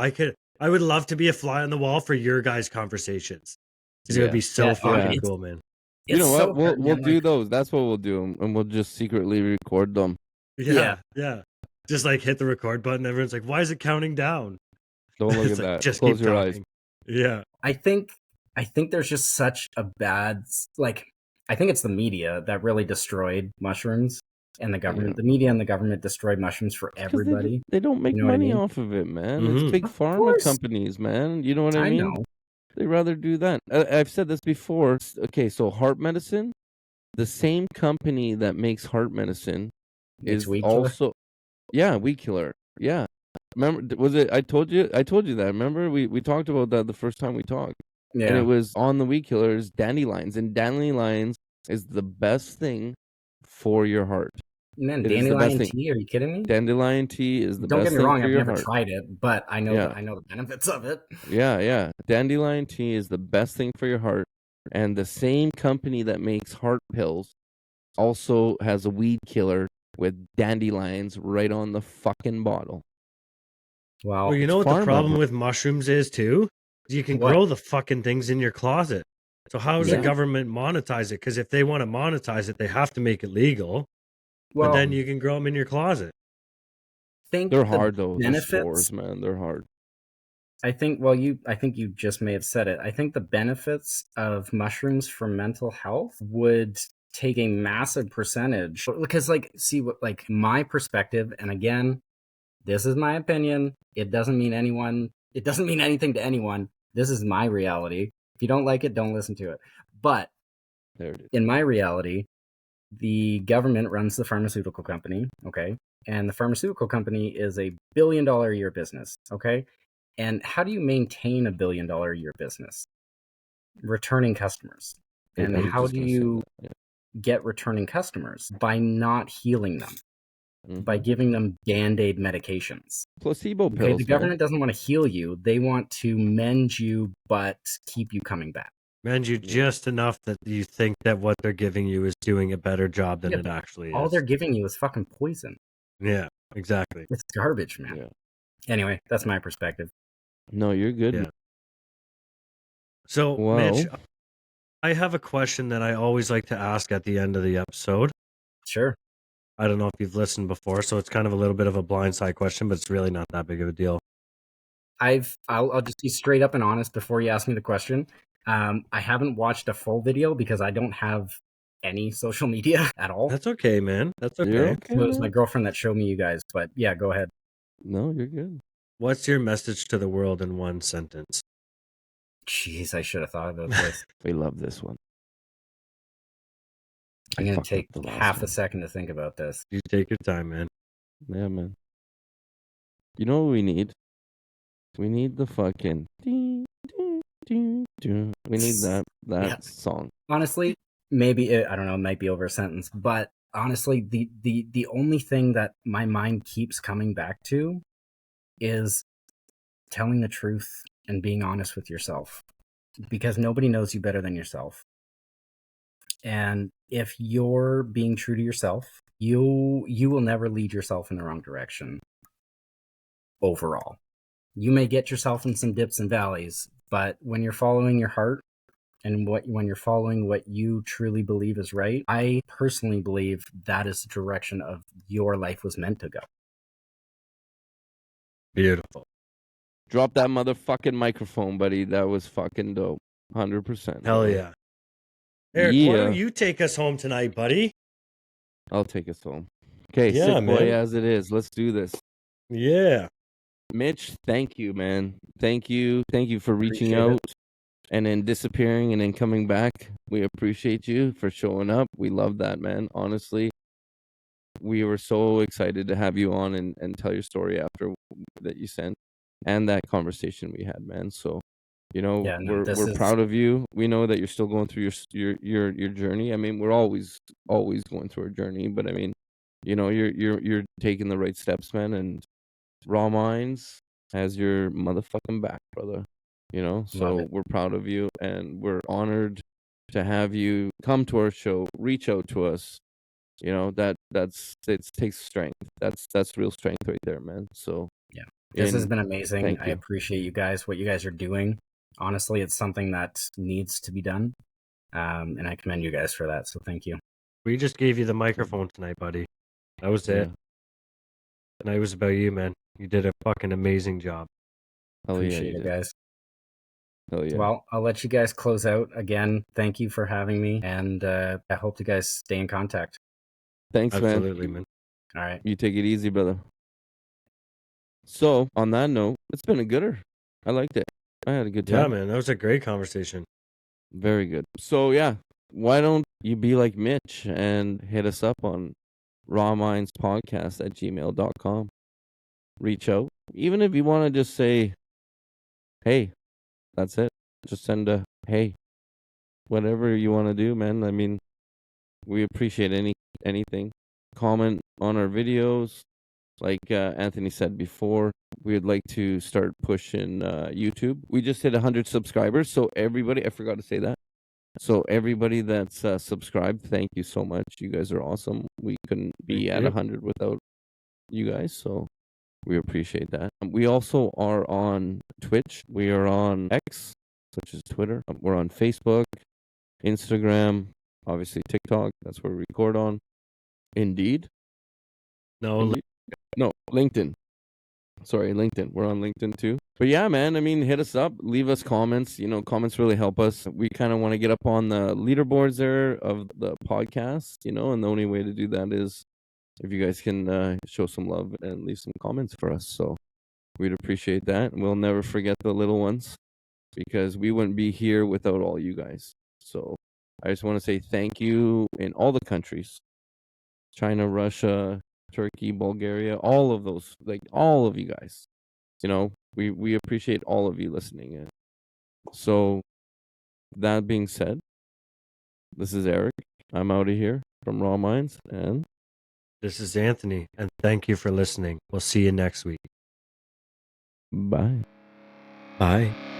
I would love to be a fly on the wall for your guys' conversations. Because it would be so fucking cool, man. You know so what? hard, We'll man, do those. That's what we'll do, and we'll just secretly record them. Yeah. Just like hit the record button. Everyone's like, "Why is it counting down?" Don't look It's at like, that. just Close keep your talking. eyes. Yeah. I think there's just such a bad, like, I think it's the media that really destroyed mushrooms. And the Yeah. government, the media and the government destroy mushrooms for Because everybody. they don't make You know what I money mean? off of it, man. Mhm. It's big Of pharma course. companies, man. You know what I I mean? know. They rather do that. I've said this before. Okay, so heart medicine, the same company that makes heart medicine Makes is weed killer. also, yeah, weed killer. Yeah. Remember, was it? I told you that. Remember, we talked about that the first time we talked, and it Yeah. was on the weed killers, dandelions, and dandelions is the best thing for your heart. Man, It is the best dandelion thing. tea? Are you kidding me? Dandelion tea is the Don't best get me thing wrong, for I've your never heart. tried it, but I know Yeah. I know the benefits of it. Yeah. Dandelion tea is the best thing for your heart. And the same company that makes heart pills also has a weed killer with dandelions right on the fucking bottle. Well, Well, you know It's what the pharma, problem bro. with mushrooms is too? You can What? grow the fucking things in your closet. So how does the Yeah. government monetize it? Because if they want to monetize it, they have to make it legal. But Well, then you can grow them in your closet. think They're the hard though. The benefits. spores, man, they're hard. I think you just may have said it. I think the benefits of mushrooms for mental health would take a massive percentage because see what my perspective, and again, this is my opinion. It doesn't mean anything to anyone. This is my reality. If you don't like it, don't listen to it. But There it is. in my reality, the government runs the pharmaceutical company, okay? And the pharmaceutical company is a $1 billion a year business, okay? And how do you maintain a $1 billion a year business? Returning customers. And I was how just do gonna say you that. get returning customers? By not healing them, Yeah. by giving them Band-Aid medications. Placebo Okay, pills, the government doesn't want to heal you. They want to mend you, but keep you coming back. Mend you just enough that you think that what they're giving you is doing a better job than Yeah, it actually all is. they're giving you is fucking poison. Yeah, exactly. It's garbage, man. Yeah. Anyway, that's my perspective. No, you're good. Yeah. So, Well, Mitch, I have a question that I always like to ask at the end of the episode. Sure. I don't know if you've listened before, so it's kind of a little bit of a blindside question, but it's really not that big of a deal. I'll just be straight up and honest before you ask me the question. I haven't watched a full video because I don't have any social media at all. That's okay, man. That's okay. you're okay. So it was my Man. girlfriend that showed me you guys, but yeah, go ahead. No, you're good. What's your message to the world in one sentence? Jeez, I should have thought about this. We love this one. I'm I gonna fucked take up the last half a one. second to think about this. You take your time, man. Yeah, man. You know what we need? We need the fucking ding, ding, ding, ding. We need that Yeah. song. Honestly, maybe I don't know, it might be over a sentence, but honestly, the only thing that my mind keeps coming back to is telling the truth and being honest with yourself, because nobody knows you better than yourself. And if you're being true to yourself, you will never lead yourself in the wrong direction. Overall, you may get yourself in some dips and valleys, but when you're following your heart and when you're following what you truly believe is right, I personally believe that is the direction of your life was meant to go. Beautiful. Drop that motherfucking microphone, buddy. That was fucking dope. 100%. Hell bro. yeah. Eric, why Yeah. don't you take us home tonight, buddy? I'll take us home. Okay, Yeah, sick boy man. as it is. Let's do this. Yeah. Mitch, thank you, man. Thank you. Thank you for reaching Appreciate it. out and then disappearing and then coming back. We appreciate you for showing up. We love that, man. Honestly, we were so excited to have you on and tell your story after that you sent and that conversation we had, man. So, you know, Yeah, no, this we're is- proud of you. We know that you're still going through your journey. I mean, we're always going through our journey, but I mean, you know, you're taking the right steps, man, and Raw Minds has your motherfucking back, brother. You know, Love so it. we're proud of you and we're honored to have you come to our show, reach out to us. You know, it takes strength. That's real strength right there, man. So Yeah. This has and been amazing. thank I you. appreciate you guys, what you guys are doing. Honestly, it's something that needs to be done. And I commend you guys for that. So thank you. We just gave you the microphone tonight, buddy. That was it. Yeah. Tonight was about you, man. You did a fucking amazing job. Hell yeah, Appreciate you it, did. guys. Hell yeah. Well, I'll let you guys close out. Again, thank you for having me. And I hope you guys stay in contact. Thanks, man. Absolutely, man. All right. You take it easy, brother. So, on that note, it's been a gooder. I liked it. I had a good time. Yeah, man. That was a great conversation. Very good. So, yeah, why don't you be like Mitch and hit us up on rawmindspodcast@gmail.com. Reach out. Even if you want to just say, hey, that's it. Just send a hey. Whatever you want to do, man. I mean, we appreciate anything. Comment on our videos. Like Anthony said before, we'd like to start pushing YouTube. We just hit 100 subscribers. So everybody, I forgot to say that. So everybody that's subscribed, thank you so much. You guys are awesome. We couldn't be Thank at you. 100 without you guys. So we appreciate that. We also are on Twitch. We are on X, which is Twitter. We're on Facebook, Instagram, obviously TikTok. That's where we record on. Indeed. No, Indeed? No, LinkedIn. Sorry, LinkedIn. We're on LinkedIn too. But yeah, man, I mean, hit us up. Leave us comments. You know, comments really help us. We kind of want to get up on the leaderboards there of the podcast, you know, and the only way to do that is if you guys can show some love and leave some comments for us. So we'd appreciate that. We'll never forget the little ones because we wouldn't be here without all you guys. So I just want to say thank you in all the countries, China, Russia, Turkey, Bulgaria, all of those, like all of you guys. You know, we appreciate all of you listening in. So that being said, this is Eric. I'm out of here from Raw Minds, and this is Anthony, and thank you for listening. We'll see you next week. bye. Bye.